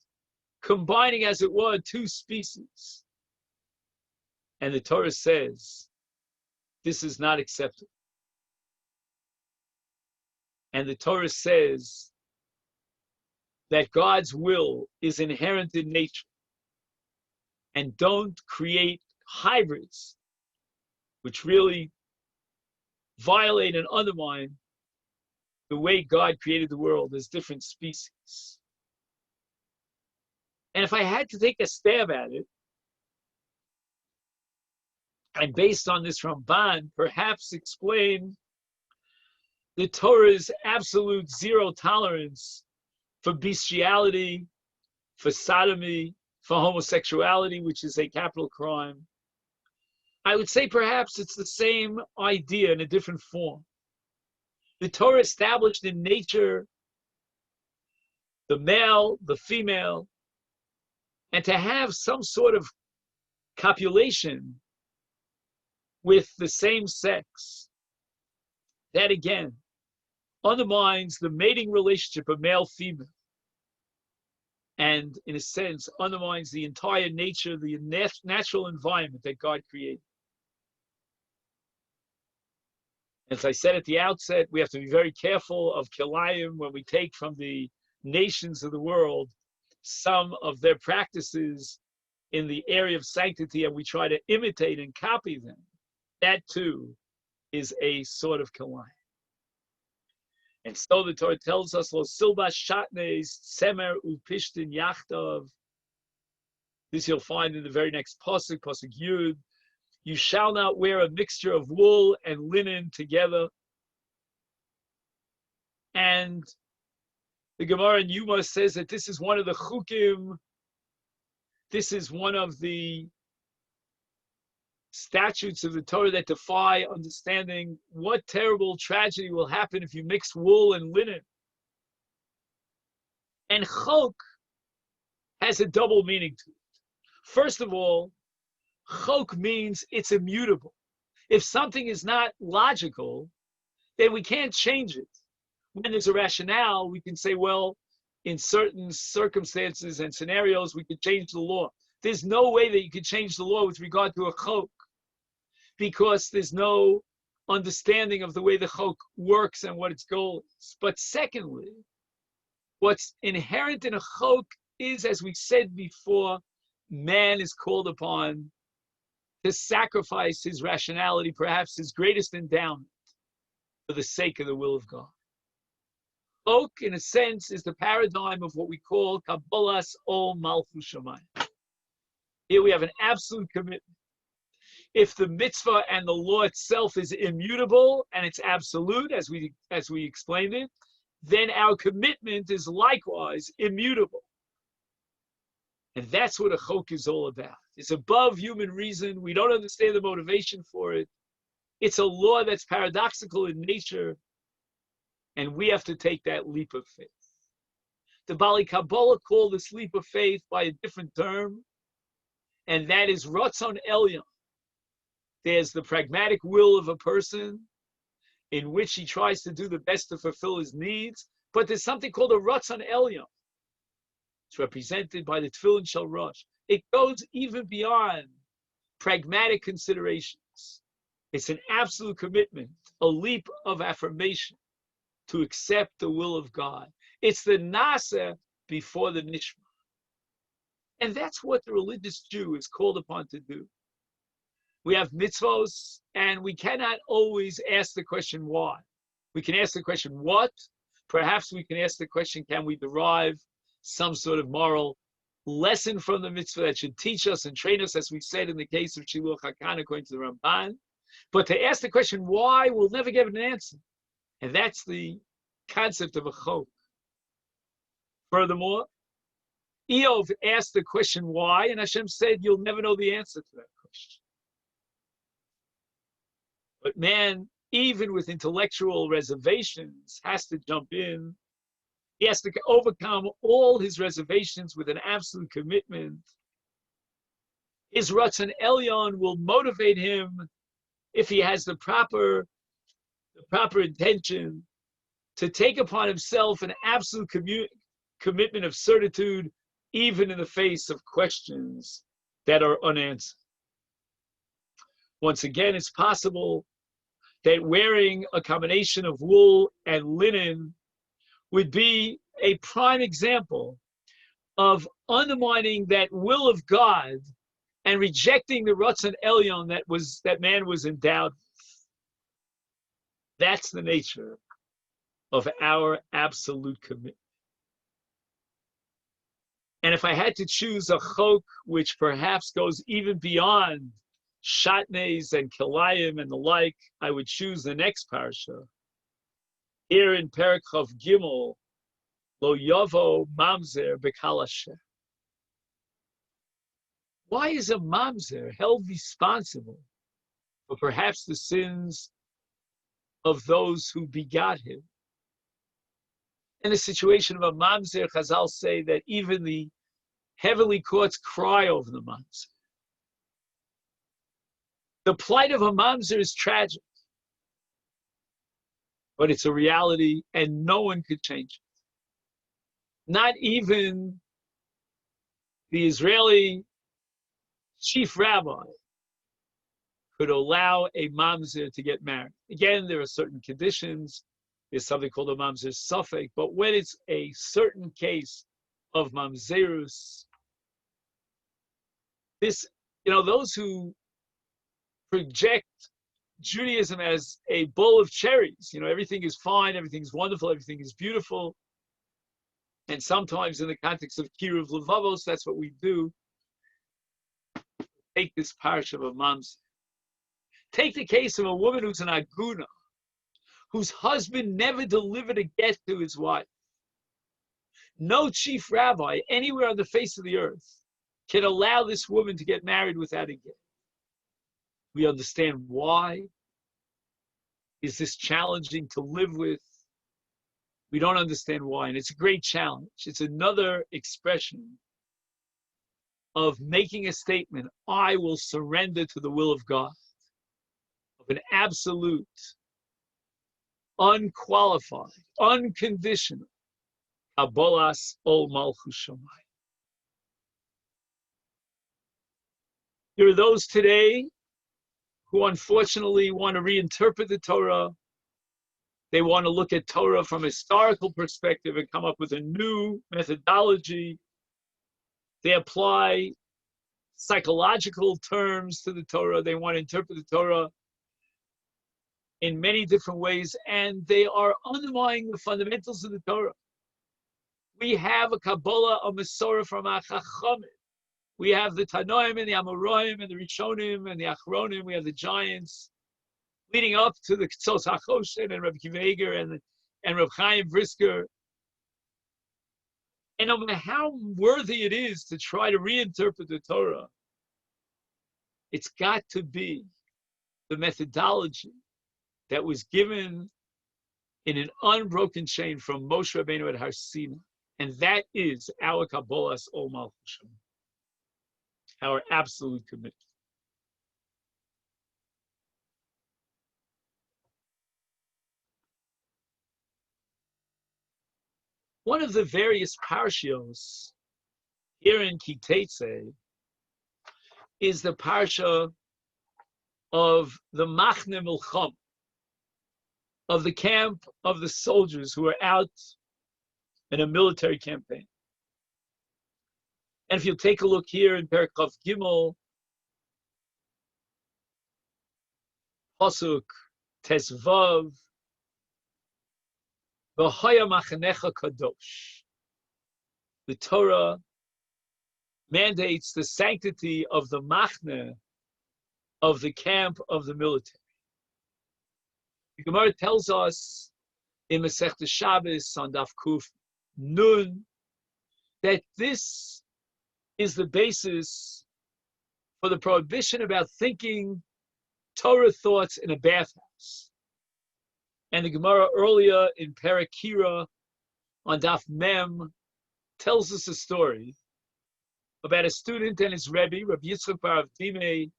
combining, as it were, two species. And the Torah says, this is not acceptable. And the Torah says that God's will is inherent in nature. And don't create hybrids, which really violate and undermine the way God created the world as different species. And if I had to take a stab at it, and based on this Ramban, perhaps explain the Torah's absolute zero tolerance for bestiality, for sodomy, for homosexuality, which is a capital crime. I would say perhaps it's the same idea in a different form. The Torah established in nature the male, the female, and to have some sort of copulation with the same sex, that again undermines the mating relationship of male-female, and in a sense undermines the entire nature, the natural environment that God created. As I said at the outset, we have to be very careful of kilayim when we take from the nations of the world some of their practices in the area of sanctity, and we try to imitate and copy them. That too is a sort of kilayim. And so the Torah tells us, Lo silbas shatnes tzemer upishtin yachtav. This you'll find in the very next pasuk, pasuk Yud. You shall not wear a mixture of wool and linen together. And the Gemara in Yuma says that this is one of the chukim, this is one of the statutes of the Torah that defy understanding. What terrible tragedy will happen if you mix wool and linen? And chok has a double meaning to it. First of all, chok means it's immutable. If something is not logical, then we can't change it. When there's a rationale, we can say, well, in certain circumstances and scenarios, we could change the law. There's no way that you could change the law with regard to a chok, because there's no understanding of the way the chok works and what its goal is. But secondly, what's inherent in a chok is, as we said before, man is called upon to sacrifice his rationality, perhaps his greatest endowment, for the sake of the will of God. Chok, in a sense, is the paradigm of what we call Kabbalas Ol Malchus Shamayim. Here we have an absolute commitment. If the mitzvah and the law itself is immutable and it's absolute, as we explained it, then our commitment is likewise immutable. And that's what a chok is all about. It's above human reason. We don't understand the motivation for it. It's a law that's paradoxical in nature, and we have to take that leap of faith. The Bali Kabbalah call this leap of faith by a different term, and that is Ratzon Elyon. There's the pragmatic will of a person in which he tries to do the best to fulfill his needs, But there's something called a Ratzon Elyon. It's represented by the Tefillin Shel Rosh. It goes even beyond pragmatic considerations. It's an absolute commitment, a leap of affirmation to accept the will of God. It's the Nasa before the Nishma. And that's what the religious Jew is called upon to do. We have mitzvos, and we cannot always ask the question why. We can ask the question what. Perhaps we can ask the question, can we derive some sort of moral lesson from the mitzvah that should teach us and train us, as we said in the case of Shiluach HaKan according to the Ramban. But to ask the question why, we'll never get an answer. And that's the concept of a chok. Furthermore, Eov asked the question why, and Hashem said, you'll never know the answer to that question. But man, even with intellectual reservations, has to jump in. He has to overcome all his reservations with an absolute commitment. His Ratzon Elyon will motivate him if he has the proper intention to take upon himself an absolute commitment of certitude, even in the face of questions that are unanswered. Once again, it's possible that wearing a combination of wool and linen would be a prime example of undermining that will of God and rejecting the Ratzon Elyon that man was endowed with. That's the nature of our absolute commitment. And if I had to choose a chok which perhaps goes even beyond shatnez and kilayim and the like, I would choose the next parsha. Here in Perek Chav Gimel, Lo Yovo Mamzer B'Kal Hashem. Why is a mamzer held responsible for perhaps the sins of those who begot him? In the situation of a mamzer, Chazal say that even the heavenly courts cry over the mamzer. The plight of a mamzer is tragic, but it's a reality and no one could change it. Not even the Israeli chief rabbi could allow a mamzer to get married. Again, there are certain conditions. There's something called a mamzer suffix, but when it's a certain case of mamzerus, those who project Judaism as a bowl of cherries, everything is fine, everything's wonderful, everything is beautiful. And sometimes in the context of Kiruv Levavos, that's what we do. Take this parsha of a mamzer. Take the case of a woman who's an aguna, whose husband never delivered a get to his wife. No chief rabbi anywhere on the face of the earth can allow this woman to get married without a get. We understand why. Is this challenging to live with? We don't understand why, and it's a great challenge. It's another expression of making a statement, I will surrender to the will of God, of an absolute, unqualified, unconditional, Kabbalas Ol Malchus Shamayim. There are those today who unfortunately want to reinterpret the Torah. They want to look at Torah from a historical perspective and come up with a new methodology. They apply psychological terms to the Torah. They want to interpret the Torah in many different ways, and they are undermining the fundamentals of the Torah. We have a Kabbalah, a Masorah from our Chachamim. We have the Tanoim and the Amoraim and the Rishonim and the Achronim. We have the giants leading up to the Ktsos HaChoshen and Reb Akiva Eiger and Reb Chaim Brisker. And no matter how worthy it is to try to reinterpret the Torah, it's got to be the methodology that was given in an unbroken chain from Moshe Rabbeinu at Har Sinai. And that is our Kabbalas Ol Malchus Shamayim, our absolute commitment. One of the various parshios here in Tetzei is the parsha of the Machne Milcham, of the camp of the soldiers who are out in a military campaign. And if you take a look here in Perek Chav Gimel, Pasuk Tesvav, V'haya machanecha kadosh. The Torah mandates the sanctity of the machne, of the camp of the military. The Gemara tells us in Masechta Shabbos on Daf Kuf Nun that this is the basis for the prohibition about thinking Torah thoughts in a bathhouse. And the Gemara earlier in Perek Kira on Daf Mem tells us a story about a student and his Rebbe, Rabbi Yitzchak bar Avdime,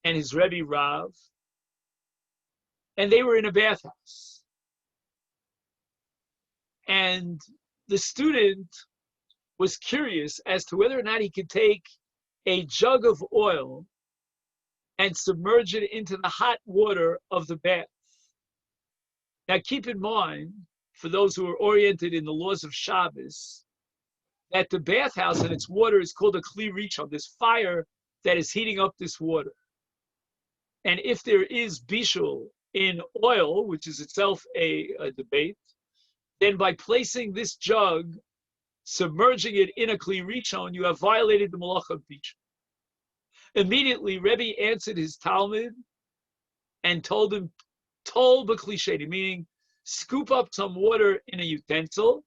and his Rebbe Rav, and they were in a bathhouse. And the student was curious as to whether or not he could take a jug of oil and submerge it into the hot water of the bath. Now keep in mind, for those who are oriented in the laws of Shabbos, that the bathhouse and its water is called a Kli Rishon, this fire that is heating up this water. And if there is bishul in oil, which is itself a debate, then by placing this jug, submerging it in a Kli Rishon, you have violated the malach of bishul. Immediately, Rebbe answered his Talmud and told him, Tol b'klisheni, meaning scoop up some water in a utensil,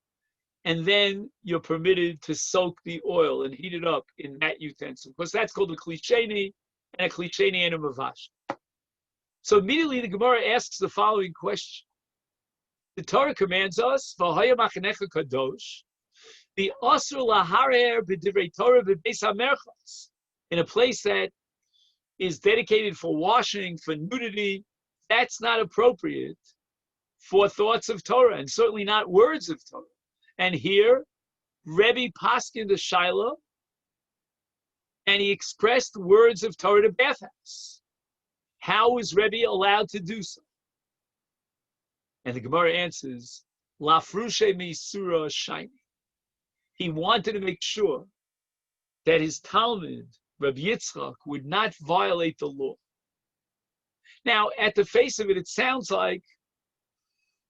and then you're permitted to soak the oil and heat it up in that utensil, because that's called a klisheni, and a klisheni and a mavash. So immediately the Gemara asks the following question. The Torah commands us, V'haya machanecha kadosh, the asur laharer b'divrei Torah b'beis hamerchas, in a place that is dedicated for washing, for nudity. That's not appropriate for thoughts of Torah, and certainly not words of Torah. And here, Rebbe paskined the Shaila, and he expressed words of Torah to bathhouse. How is Rebbe allowed to do so? And the Gemara answers, Lafrushe misura shiny. He wanted to make sure that his Talmud, Rabbi Yitzchak, would not violate the law. Now, at the face of it, it sounds like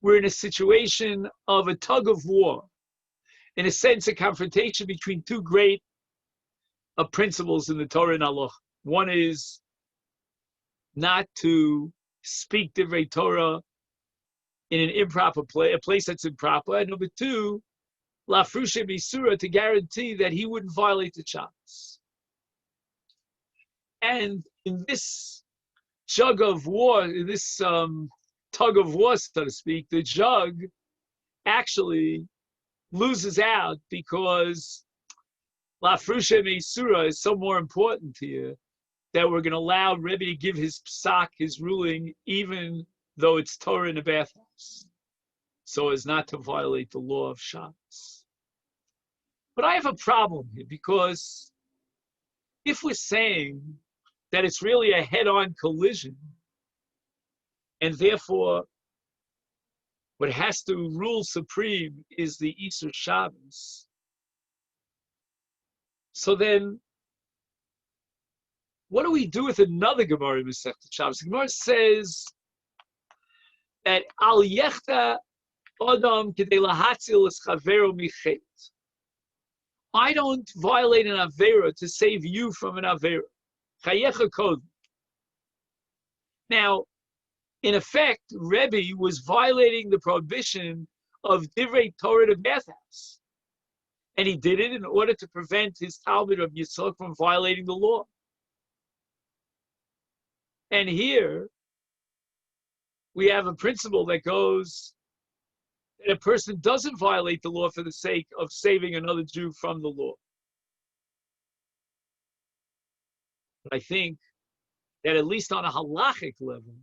we're in a situation of a tug of war, in a sense, a confrontation between two great principles in the Torah and Allah. One is not to speak divrei Torah in an improper place, a place that's improper. And number two, lafrushe misura, to guarantee that he wouldn't violate the Shabbos. And in this jug of war, in this tug of war, so to speak, the jug actually loses out because lafrushe misura is so more important here that we're going to allow Rebbe to give his psak, his ruling, even though it's Torah in a bathhouse, so as not to violate the law of Shabbos. But I have a problem here, because if we're saying that it's really a head-on collision, and therefore what has to rule supreme is the Isur Shabbos, so then what do we do with another Gemara in Masechta Shabbos? The Gemara says that Al Yechta Adam Kedei Lahatzil Es Chavero Michet. I don't violate an Avera to save you from an Avera. Chayecha Kodem. Now, in effect, Rebbe was violating the prohibition of Divrei Torah to bathhouse. And he did it in order to prevent his Talmud of Yitzchak from violating the law. And here, we have a principle that goes that a person doesn't violate the law for the sake of saving another Jew from the law. But I think that at least on a halachic level,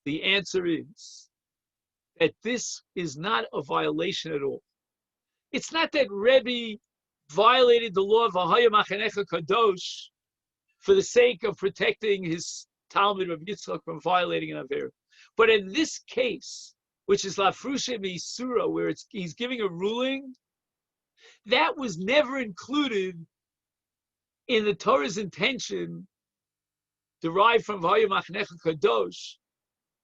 the answer is that this is not a violation at all. It's not that Rebbe violated the law of Ahaya Machanecha Kadosh for the sake of protecting his Talmud of Yitzchak from violating an Aver. But in this case, which is Lafrusha Meisura, where he's giving a ruling, that was never included in the Torah's intention derived from V'haya Machnecha Kadosh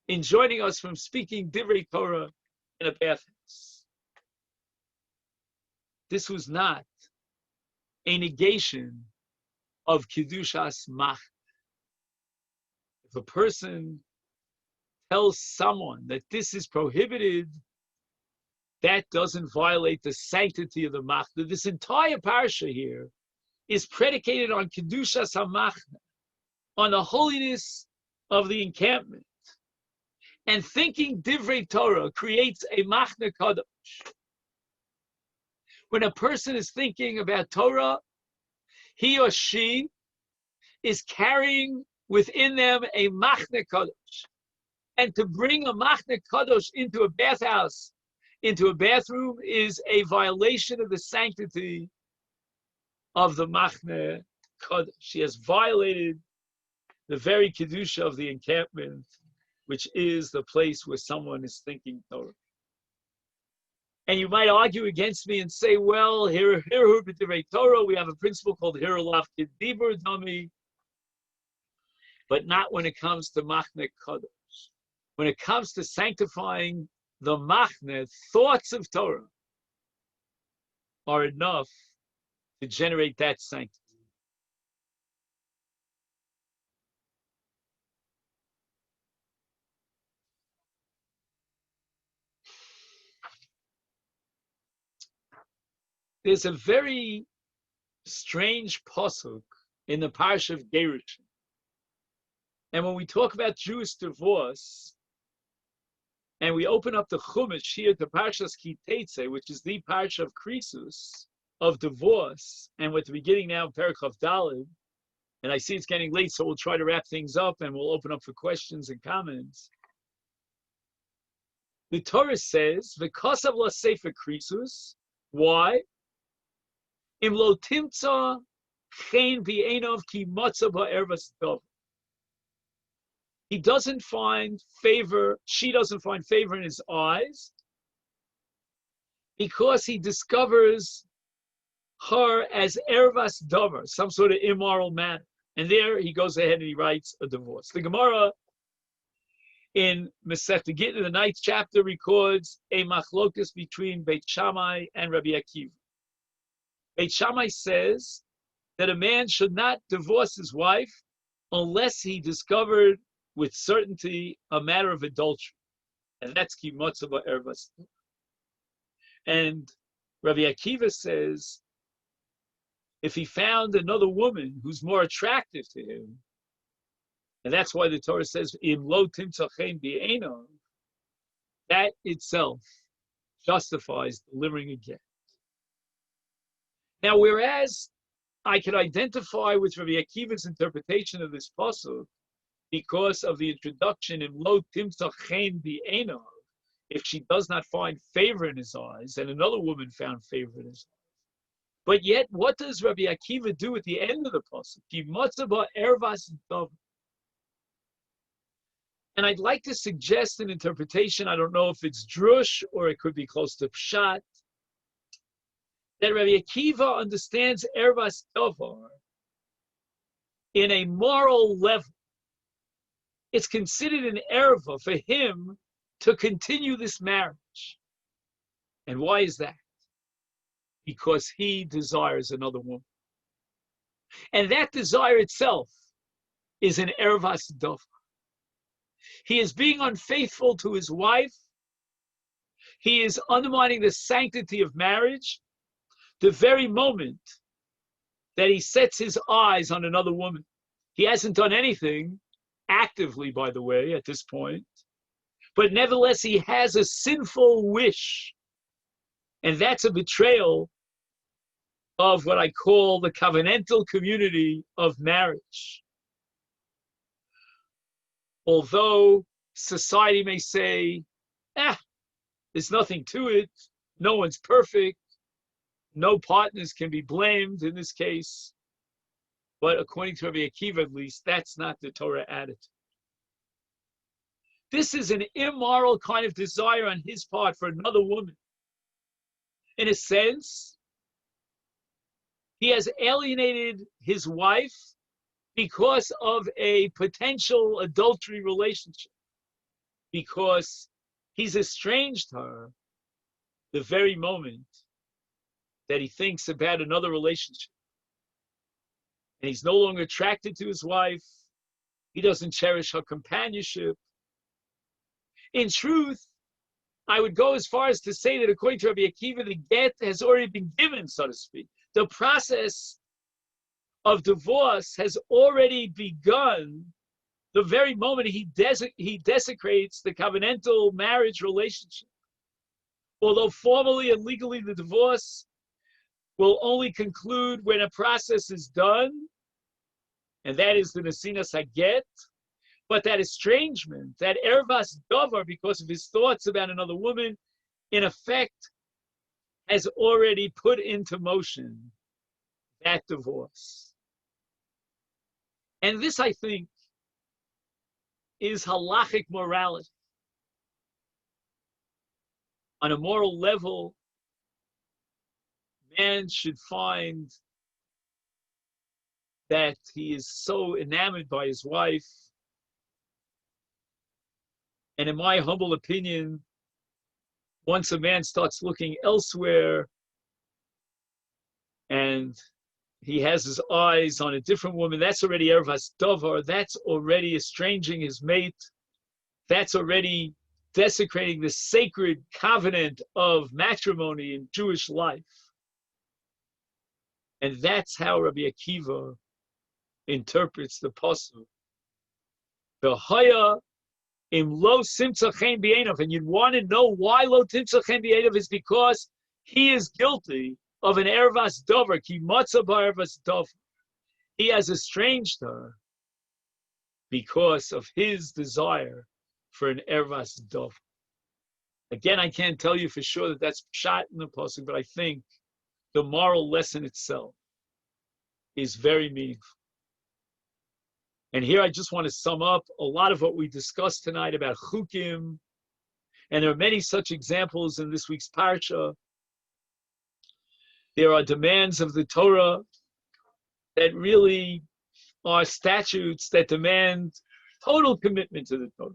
in joining us from speaking Divrei Torah in a bathhouse. This was not a negation of Kedushas Mach. If a person tells someone that this is prohibited, that doesn't violate the sanctity of the Machna. This entire parsha here is predicated on Kedushas HaMachna, on the holiness of the encampment. And thinking Divrei Torah creates a Machna Kadosh. When a person is thinking about Torah, he or she is carrying within them a Machna Kadosh. And to bring a Machna Kadosh into a bathhouse, into a bathroom, is a violation of the sanctity of the Machna Kadosh. She has violated the very Kedusha of the encampment, which is the place where someone is thinking Torah. And you might argue against me and say, well, here b'divrei Torah, we have a principle called Hirulav Kedibur Dami, but not when it comes to Machna Kadosh. When it comes to sanctifying the Machna, thoughts of Torah are enough to generate that sanctity. There's a very strange pasuk in the Parsha of Gerushin. And when we talk about Jewish divorce, and we open up the Chumash here to Parshas Ki Tetzei, which is the Parsha of Krisus, of divorce, and we're at the beginning now of Perek Chav Daled, and I see it's getting late, so we'll try to wrap things up, and we'll open up for questions and comments. The Torah says, "V'kosav la sefer Krisus." Why? Im lo timtza chen b'einov ki matza ba'ervas dov. He doesn't find favor, she doesn't find favor in his eyes because he discovers her as ervas dover, some sort of immoral manner. And there he goes ahead and he writes a divorce. The Gemara in Masechta Gittin, the 9th chapter, records a machlokas between Beit Shammai and Rabbi Akiva. Beit Shammai says that a man should not divorce his wife unless he discovered with certainty a matter of adultery. And that's ki motza ba'ervas. And Rabbi Akiva says, if he found another woman who's more attractive to him, and that's why the Torah says, "Im lo timtza chen b'einov," that itself justifies delivering a get. Now, whereas I can identify with Rabbi Akiva's interpretation of this pasuk because of the introduction in lo timtza chen b'einov, if she does not find favor in his eyes, and another woman found favor in his eyes. But yet, what does Rabbi Akiva do at the end of the pasuk? Ki matza ba'ervas dov. And I'd like to suggest an interpretation, I don't know if it's drush or it could be close to pshat, that Rabbi Akiva understands ervas dovar in a moral level. It's considered an erva for him to continue this marriage. And why is that? Because he desires another woman. And that desire itself is an ervas dovar. He is being unfaithful to his wife. He is undermining the sanctity of marriage the very moment that he sets his eyes on another woman. He hasn't done anything actively, by the way, at this point, but nevertheless, he has a sinful wish, and that's a betrayal of what I call the covenantal community of marriage. Although society may say, there's nothing to it, no one's perfect, No partners can be blamed in this case. But according to Rabbi Akiva, at least, that's not the Torah attitude. This is an immoral kind of desire on his part for another woman. In a sense, he has alienated his wife because of a potential adultery relationship, because he's estranged her the very moment that he thinks about another relationship. And he's no longer attracted to his wife. He doesn't cherish her companionship. In truth, I would go as far as to say that according to Rabbi Akiva, the get has already been given, so to speak. The process of divorce has already begun the very moment he desecrates the covenantal marriage relationship. Although formally and legally the divorce will only conclude when a process is done, and that is the Nesinas HaGet, but that estrangement, that ervas davar, because of his thoughts about another woman, in effect, has already put into motion that divorce. And this, I think, is halachic morality. On a moral level, man should find that he is so enamored by his wife. And in my humble opinion, once a man starts looking elsewhere and he has his eyes on a different woman, that's already ervas davar, that's already estranging his mate, that's already desecrating the sacred covenant of matrimony in Jewish life. And that's how Rabbi Akiva interprets the pasuk. The haya im lo simtza chen b'einav, and you'd want to know why lo simtza chen b'einav is because he is guilty of an ervas davar, ki matza ba'ervas davar. He has estranged her because of his desire for an ervas davar. Again, I can't tell you for sure that that's pshat in the pasuk, but I think the moral lesson itself is very meaningful. And here I just want to sum up a lot of what we discussed tonight about chukim, and there are many such examples in this week's parsha. There are demands of the Torah that really are statutes that demand total commitment to the Torah.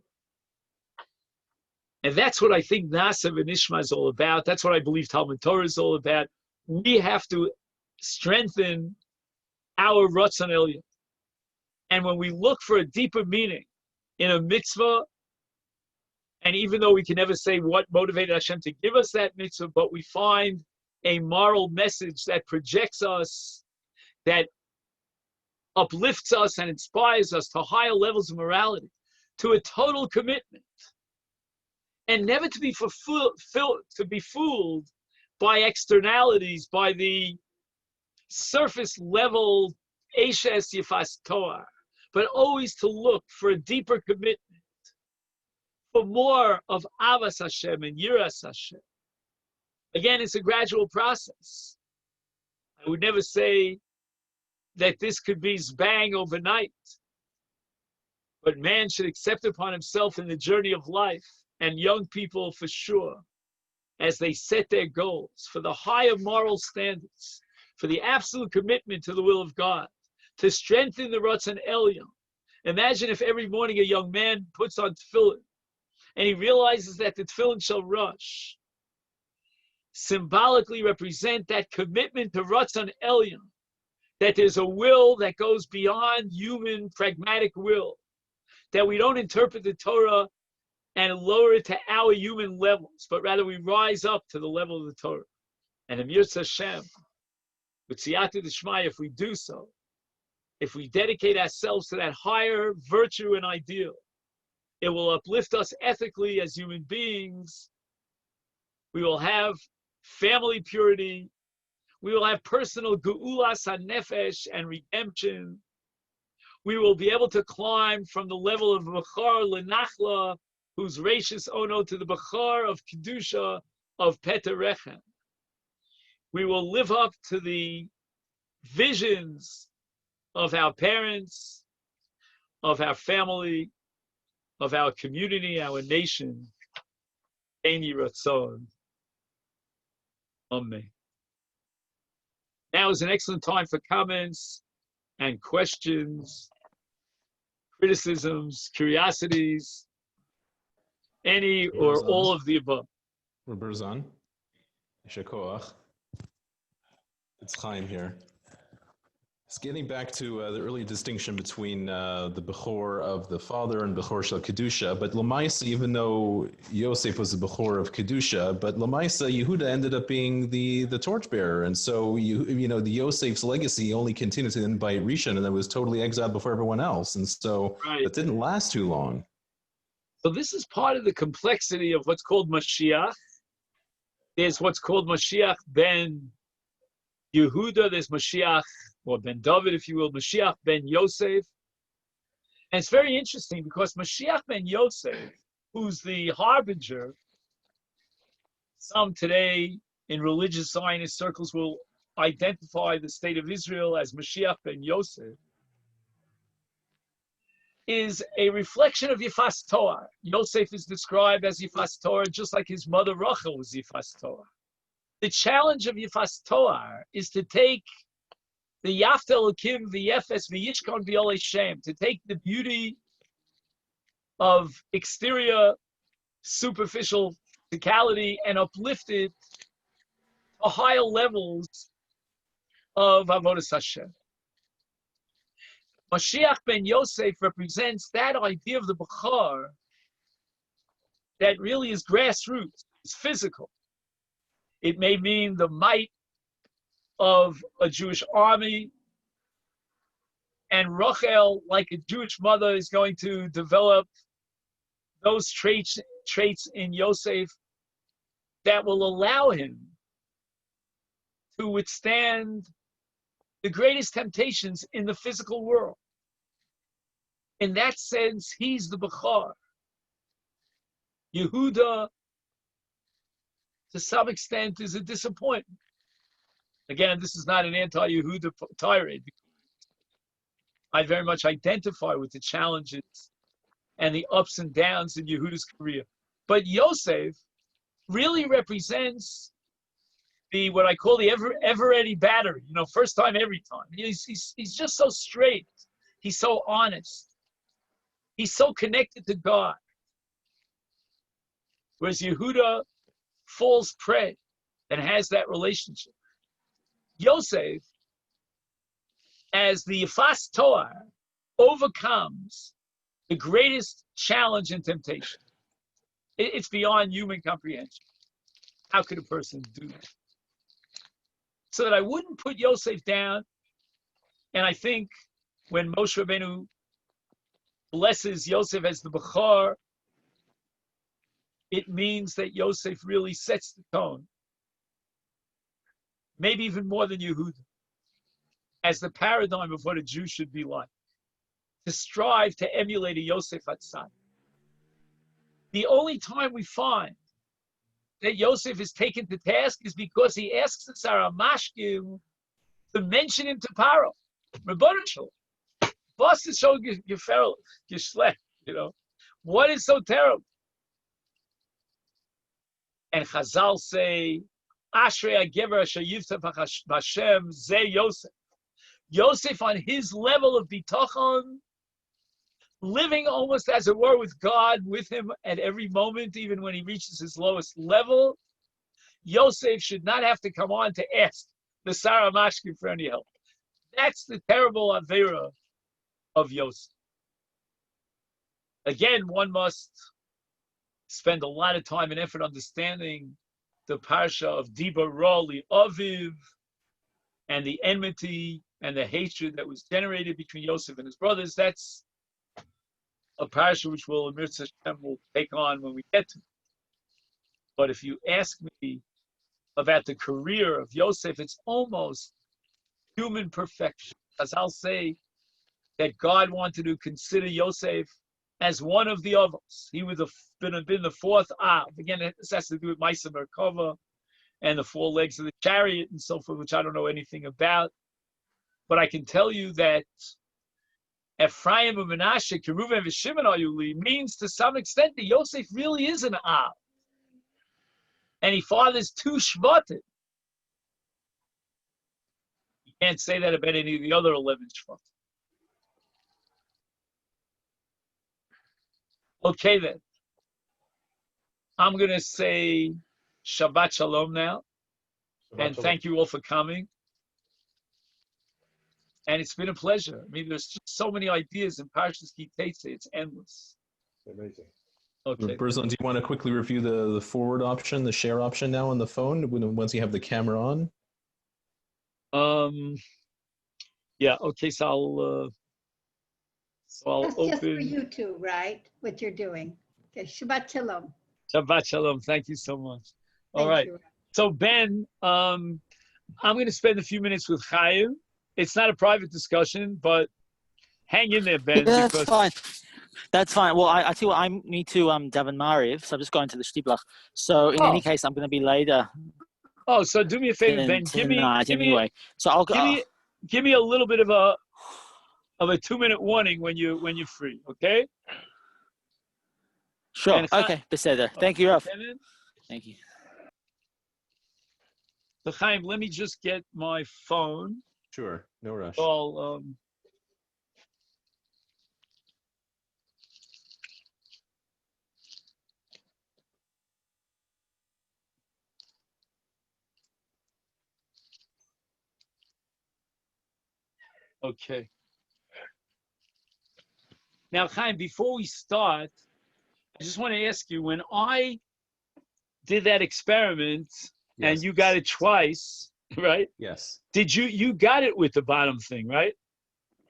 And that's what I think Nasa v'Nishma is all about. That's what I believe Talmud Torah is all about. We have to strengthen our Ratzon Elyon. And when we look for a deeper meaning in a mitzvah, and even though we can never say what motivated Hashem to give us that mitzvah, but we find a moral message that projects us, that uplifts us and inspires us to higher levels of morality, to a total commitment, and never to be fooled by externalities, by the surface level Eshes Yifas Toar, but always to look for a deeper commitment, for more of Avas Hashem and Yiras Hashem. Again, it's a gradual process. I would never say that this could be zbang overnight, but man should accept upon himself in the journey of life, and young people for sure, as they set their goals for the higher moral standards, for the absolute commitment to the will of God, to strengthen the Ratzon Elyon. Imagine if every morning a young man puts on tefillin and he realizes that the tefillin shall rush, symbolically represent that commitment to Ratzon Elyon, that there's a will that goes beyond human pragmatic will, that we don't interpret the Torah and lower it to our human levels, but rather we rise up to the level of the Torah. And Amir Hashem, with Siyata D'Shmaya, if we do so, if we dedicate ourselves to that higher virtue and ideal, it will uplift us ethically as human beings. We will have family purity. We will have personal ge'ulas hanefesh and redemption. We will be able to climb from the level of Bechar Lenachla, who's Reishis Ono, to the Bechar of Kedusha of Peter Rechem. we will live up to the visions of our parents, of our family, of our community, our nation. Eini Ratzon. Amen. Now is an excellent time for comments and questions, criticisms, curiosities, any or all of the above. Roberzan, Shakoach. It's Chaim here. It's getting back to the early distinction between the Bechor of the father and Bechor Shel Kedusha. But Lamaisa, even though Yosef was the Bechor of Kedusha, but Lamaisa, Yehuda ended up being the torchbearer. And so, the Yosef's legacy only continued to invite Rishon, and then was totally exiled before everyone else. And so that didn't last too long. So this is part of the complexity of what's called Mashiach. There's what's called Mashiach ben Yehuda, there's Mashiach, or ben David, if you will, Mashiach ben Yosef. And it's very interesting because Mashiach ben Yosef, who's the harbinger, some today in religious Zionist circles will identify the state of Israel as Mashiach ben Yosef, is a reflection of Yifas Torah. Yosef is described as Yifas Torah just like his mother Rachel was Yifas Torah. The challenge of Yifas Torah is to take the Yafta Elokim, the Yefes, the Yishkon V'Olei Shem, to take the beauty of exterior, superficial physicality and uplift it to higher levels of Avodas Hashem. Mashiach ben Yosef represents that idea of the Bechor that really is grassroots, it's physical. It may mean the might of a Jewish army, and Rachel, like a Jewish mother, is going to develop those traits in Yosef that will allow him to withstand the greatest temptations in the physical world. In that sense, he's the Bechor. Yehuda, to some extent, is a disappointment. Again, this is not an anti-Yehuda tirade. I very much identify with the challenges and the ups and downs in Yehuda's career. But Yosef really represents what I call the ever-ready battery. First time, every time. He's just so straight. He's so honest. He's so connected to God. Whereas Yehuda falls prey and has that relationship. Yosef, as the Yifas Torah, overcomes the greatest challenge and temptation. It's beyond human comprehension. How could a person do that? So that I wouldn't put Yosef down, and I think when Moshe Rabbeinu blesses Yosef as the Bechor, it means that Yosef really sets the tone, maybe even more than Yehuda, as the paradigm of what a Jew should be like, to strive to emulate a Yosef Hatzad. The only time we find that Yosef is taken to task is because he asks the Sarah Mashkim to mention him to Paro. Rebbeinu Shalom, boss is so geschlecht, What is so terrible? And Chazal say, Ashrei HaGever Asher Yivtach B'Hashem Ze Yosef. Yosef, on his level of bitachon, living almost as it were with God with him at every moment, even when he reaches his lowest level, Yosef should not have to come on to ask the Sarah Mashkin for any help. That's the terrible avera of Yosef. Again, one must spend a lot of time and effort understanding the parsha of Diba Roli Aviv and the enmity and the hatred that was generated between Yosef and his brothers. That's a parsha which will take on when we get to it. But if you ask me about the career of Yosef, it's almost human perfection. As I'll say that God wanted to consider Yosef as one of the others. He would have been the fourth Av. Again, this has to do with Maisa Merkava and the four legs of the chariot and so forth, which I don't know anything about. But I can tell you that Ephraim and Menashe, Keruven and Shimon Ayuli means to some extent that Yosef really is an Av. And he fathers two Shvatim. You can't say that about any of the other 11 Shvatim. Okay then. I'm going to say Shabbat Shalom now. And thank you all for coming. And it's been a pleasure. I mean, there's just so many ideas in Parshas Ki Tetzei. It's endless. Amazing. Okay. Berzon, do you want to quickly review the forward option, the share option now on the phone once you have the camera on? Yeah. Okay. So I'll That's open. just for you two, right? What you're doing. Okay. Shabbat Shalom. Shabbat Shalom. Thank you so much. All Thank right. you. So Ben, I'm going to spend a few minutes with Chaim. It's not a private discussion, but hang in there, Ben. Yeah, because that's fine. That's fine. Well, I tell you what, I need to Daven Mariv, so I'm just going to the Shtiblach. So in any case, I'm going to be later. Oh, so do me a favor, Ben. Give me anyway. So I'll give me a little bit of a 2-minute warning when you're free, okay? Sure. And okay, Beseder. Thank you, Rav. Thank you. So Chaim, let me just get my phone. Sure, no rush. I'll, okay. Now, Chaim, before we start, I just want to ask you, when I did that experiment and you got it twice, right? Yes. Did you got it with the bottom thing, right?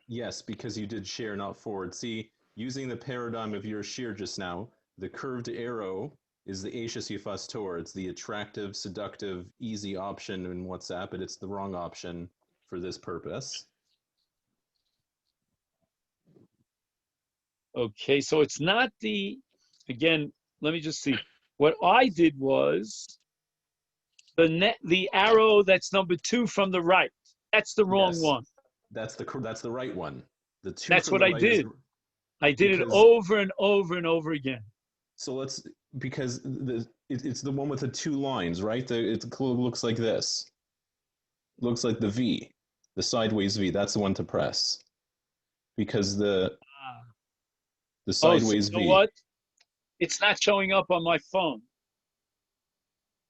Yes, because you did share, not forward. See, using the paradigm of your shear just now, the curved arrow is the Ashes Yifas Tor. It's the attractive, seductive, easy option in WhatsApp, but it's the wrong option for this purpose. Okay, so it's not again, let me just see. What I did was the arrow that's number 2 from the right. That's the wrong one. That's the right one. The 2 That's from what the I right did. I did it over and over and over again. So because it's the one with the 2 lines, right? It looks like this. Looks like the V, the sideways V. That's the one to press. Because the sideways so you know V. what? It's not showing up on my phone.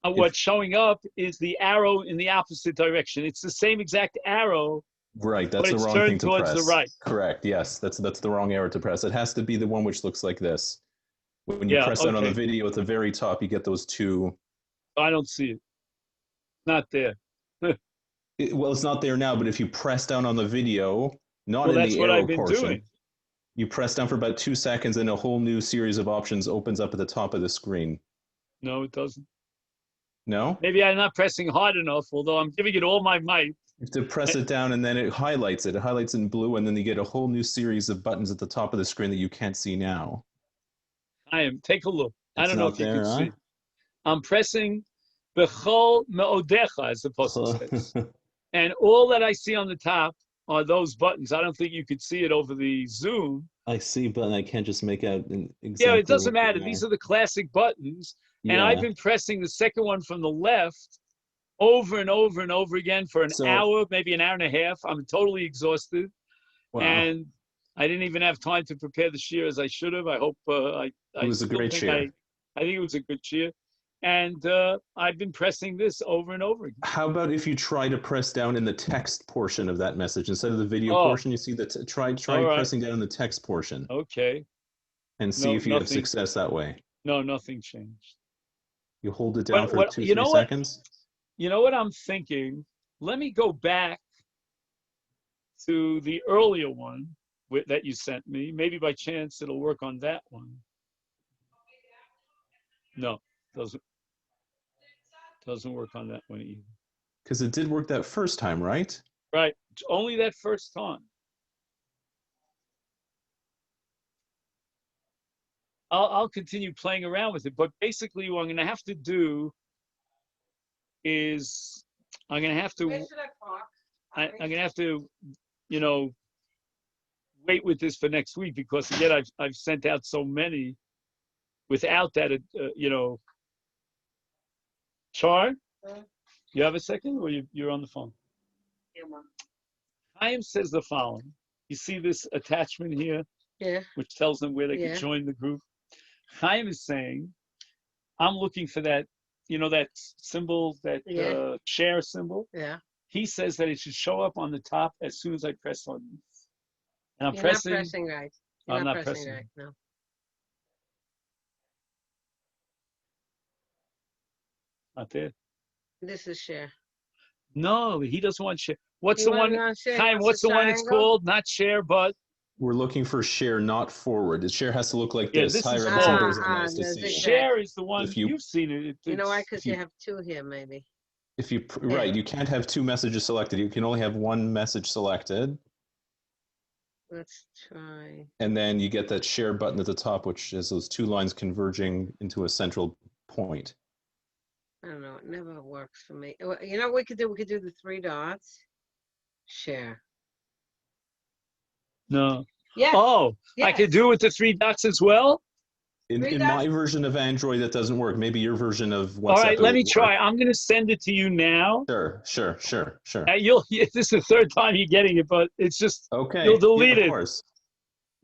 What's showing up is the arrow in the opposite direction. It's the same exact arrow. Right, that's the wrong thing to press. The right. Correct. Yes, that's the wrong arrow to press. It has to be the one which looks like this. When you press down on the video at the very top, you get those 2. I don't see it. Not there. Well, it's not there now, but if you press down on the video, not in the arrow portion. That's what I've been doing. You press down for about 2 seconds and a whole new series of options opens up at the top of the screen. No, it doesn't. No? Maybe I'm not pressing hard enough, although I'm giving it all my might. You have to press it down and then it highlights it. It highlights in blue and then you get a whole new series of buttons at the top of the screen that you can't see now. Take a look. I don't know if you can see. I'm pressing Bechol Me'odecha, as the Apostle says. And all that I see on the top are those buttons. I don't think you could see it over the Zoom. I see, but I can't just make out exactly. Yeah, it doesn't matter. These are the classic buttons. Yeah. And I've been pressing the second one from the left over and over and over again for an hour, maybe an hour and a half. I'm totally exhausted. Wow. And I didn't even have time to prepare the shear as I should have. I hope it was a great shear. I think it was a good shear. And I've been pressing this over and over again. How about if you try to press down in the text portion of that message instead of the video portion? You see that. Try pressing down in the text portion. Okay. And see if you have success that way. No, nothing changed. You hold it down for 2-3 seconds. You know what I'm thinking? Let me go back to the earlier one that you sent me. Maybe by chance it'll work on that one. No, doesn't work on that one either. Because it did work that first time, right? Right. Only that first time. I'll continue playing around with it, but basically what I'm going to have to do is I'm gonna have to I'm gonna have to, you know, wait with this for next week because again I've sent out so many without that you know. Char, you have a second, or you're on the phone? Chaim says the following. You see this attachment here, which tells them where they can join the group. Chaim is saying, I'm looking for that, you know, that symbol, that share symbol. Yeah. He says that it should show up on the top as soon as I press on this. And I'm You're pressing. not pressing right. You're I'm not not pressing pressing. right. No. Not there. This is share. No, he doesn't want share. What's He the wants one? on share. He Chaim, wants what's a the one it's triangle. called? Not share, but We're looking for share, not forward. The share has to look like Yeah, this. this Hi, is Robinson. forward. Those are nice to the see. zigzag. share is the one If you- you've seen it. You know why? It's- Because you have two here, maybe. If you right, you can't have two messages selected. You can only have one message selected, Let's try. and then you get that share button at the top, which is those two lines converging into a central point. I don't know. It never works for me. You know what we could do? We could do the three dots. Share. No. Yes. Oh, I yes. could do it with the three dots as well. In Three my dots. version of Android, that doesn't work. Maybe your version of WhatsApp. All right, it let me would try. work. I'm going to send it to you now. Sure. This is the third time you're getting it, but it's just Okay. you'll delete of it. course.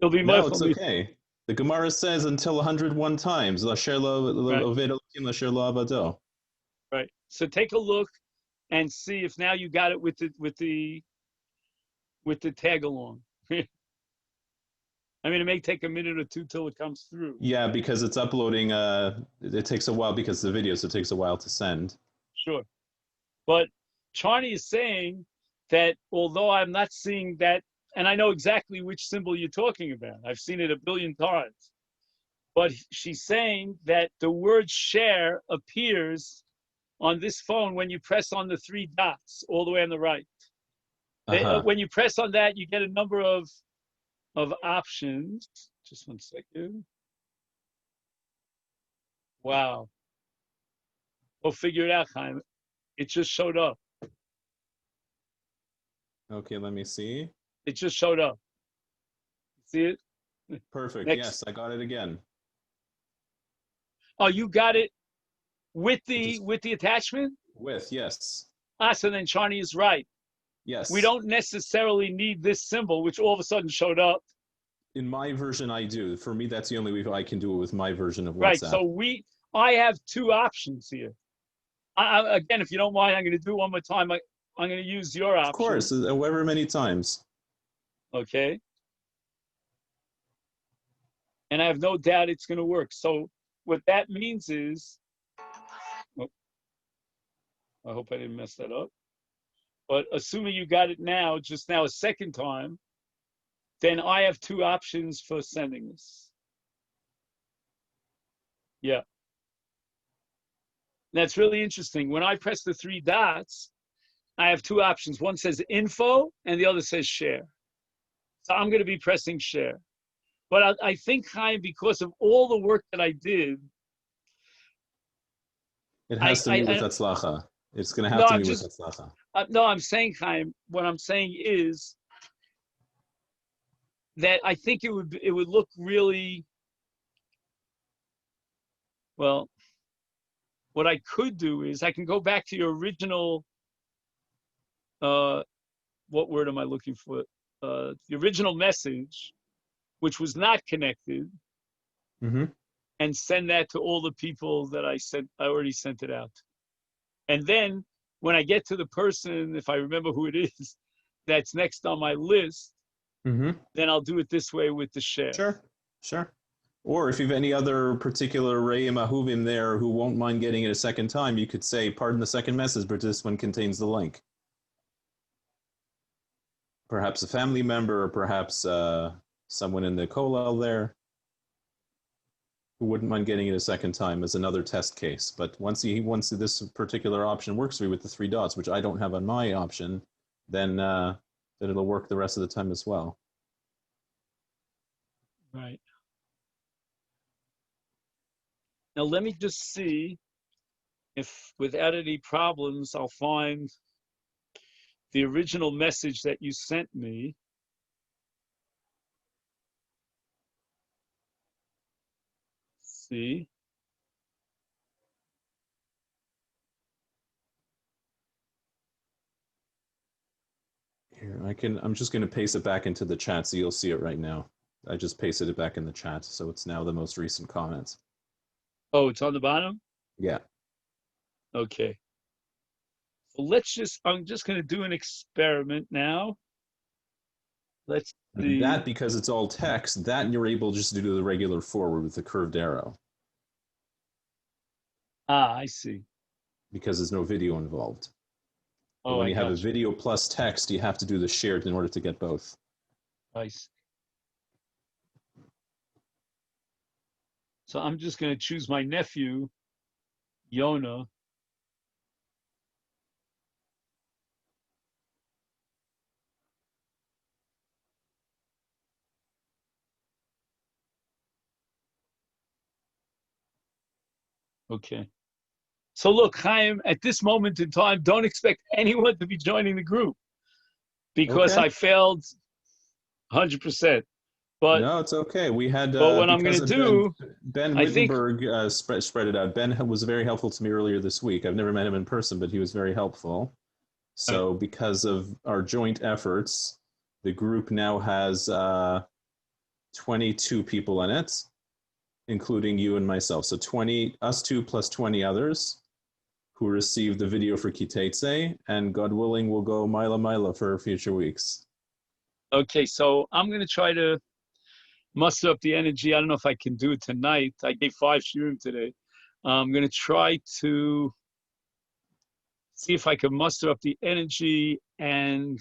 You'll be No, it's mindful. okay. The Gemara says until 101 times. Lasher lo oved Elokim, lasher lo avado. Right. So take a look and see if now you got it with the tag along. I mean, it may take a minute or two till it comes through. Yeah, because it's uploading. It takes a while because the video, so it takes a while to send. Sure. But Charney is saying that although I'm not seeing that, and I know exactly which symbol you're talking about. I've seen it a billion times. But she's saying that the word share appears on this phone when you press on the three dots all the way on the right. When you press on that, you get a number of options. Just 1 second. Wow. We'll figure it out, Chaim. It just showed up. Okay, let me see. It just showed up. See it? Perfect. Next. Yes, I got it again. Oh, you got it with the attachment? Yes. So then Charney is right. Yes. We don't necessarily need this symbol, which all of a sudden showed up. In my version, I do. For me, that's the only way I can do it with my version of WhatsApp. Right. So I have two options here. Again, if you don't mind, I'm going to do it one more time. I'm going to use your option. Of course, however many times. Okay. And I have no doubt it's going to work. So what that means is, I hope I didn't mess that up. But assuming you got it now, just now a second time, then I have two options for sending this. Yeah. That's really interesting. When I press the three dots, I have two options. One says info and the other says share. So I'm going to be pressing share. But I think, Chaim, because of all the work that I did, it has to be with Hatzlacha. It's going to have to be with Hatzlacha. No, I'm saying, Chaim, what I'm saying is that I think it would look really, well, what I could do is I can go back to your original, what word am I looking for? The original message, which was not connected, and send that to all the people that I already sent it out. And then when I get to the person, if I remember who it is, that's next on my list, then I'll do it this way with the share. Sure. Or if you have any other particular Re'im Ahuvim there who won't mind getting it a second time, you could say, pardon the second message, but this one contains the link. Perhaps a family member, or perhaps someone in the kollel there who wouldn't mind getting it a second time as another test case. But once this particular option works for you with the three dots, which I don't have on my option, then it'll work the rest of the time as well. Right. Now let me just see if without any problems, I'll find the original message that you sent me. See. Here, I'm just going to paste it back into the chat so you'll see it right now. I just pasted it back in the chat, so it's now the most recent comments. Oh, it's on the bottom? Yeah. Okay. So I'm just going to do an experiment now. Let's see. That, because it's all text, that you're able just to do the regular forward with the curved arrow. Ah, I see. Because there's no video involved. But Oh, when I you have a got you. video plus text, you have to do the shared in order to get both. I see. So I'm just going to choose my nephew, Yona. Okay. So look, Chaim, at this moment in time, don't expect anyone to be joining the group because Okay. I failed 100%. But no, it's okay. We had but what I'm going because to of do, Ben I think, Wittenberg spread it out. Ben was very helpful to me earlier this week. I've never met him in person, but he was very helpful. So because of our joint efforts, the group now has 22 people in it, including you and myself. So 20, us two plus 20 others who received the video for Tetzei, and God willing, we'll go mila for future weeks. okay, so I'm going to try to muster up the energy. I don't know if I can do it tonight. I gave 5 shiurim today. I'm going to try to see if I can muster up the energy and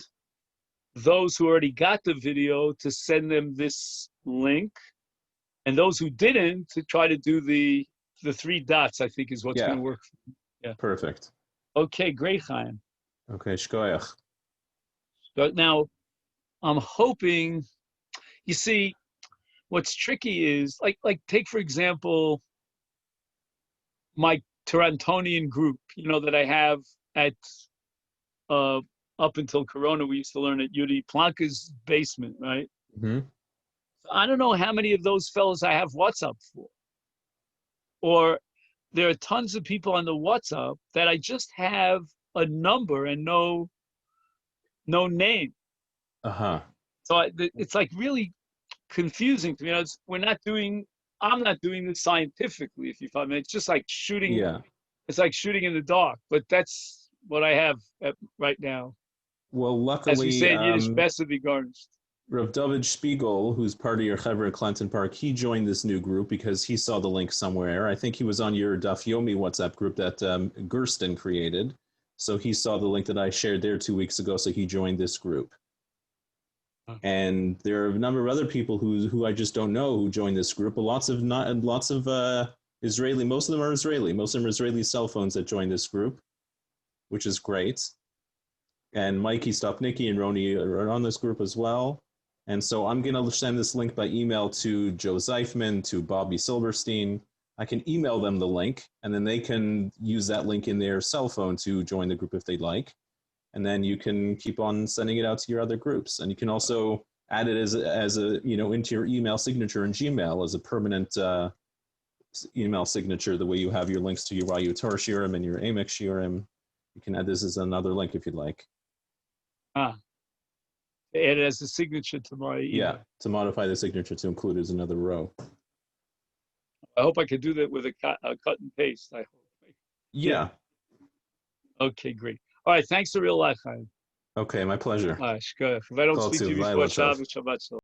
those who already got the video to send them this link, and those who didn't to try to do the 3 dots. I think is what's going to work. Yeah. Perfect. Okay, great, Chaim. Okay, shkoyach. But now I'm hoping. You see, what's tricky is like take for example my Torontonian group. You know that I have at up until Corona. We used to learn at Yudi Planka's basement, right? Mm-hmm. I don't know how many of those fellows I have WhatsApp for. Or there are tons of people on the WhatsApp that I just have a number and no name. Uh-huh. So it's like really confusing to me. I'm not doing this scientifically, if you follow me. It's just like shooting. Yeah. It's like shooting in the dark, but that's what I have right now. Well, luckily, as we say in Yiddish, best of be garnished. Rav David Spiegel, who's part of your Chevra at Clanton Park, he joined this new group because he saw the link somewhere. I think he was on your Daf Yomi WhatsApp group that Gersten created. So he saw the link that I shared there 2 weeks ago, so he joined this group. And there are a number of other people who I just don't know who joined this group. Lots of Israeli, most of them are Israeli. Most of them are Israeli cell phones that joined this group, which is great. And Mikey Stopnicki and Roni are on this group as well. And so I'm going to send this link by email to Joe Zeifman, to Bobby Silverstein. I can email them the link, and then they can use that link in their cell phone to join the group if they'd like. And then you can keep on sending it out to your other groups. And you can also add it as a into your email signature in Gmail as a permanent email signature, the way you have your links to your YU Torah Shiurim and your Amex Shiurim. You can add this as another link if you'd like. Add it as a signature to my email. Yeah, to modify the signature to include as another row. I hope I could do that with a cut and paste. I hope. Yeah. Okay, great. All right, thanks a real lot, Chaim. Okay, my pleasure. If I don't speak to you before Shabbat, Shabbat Shalom.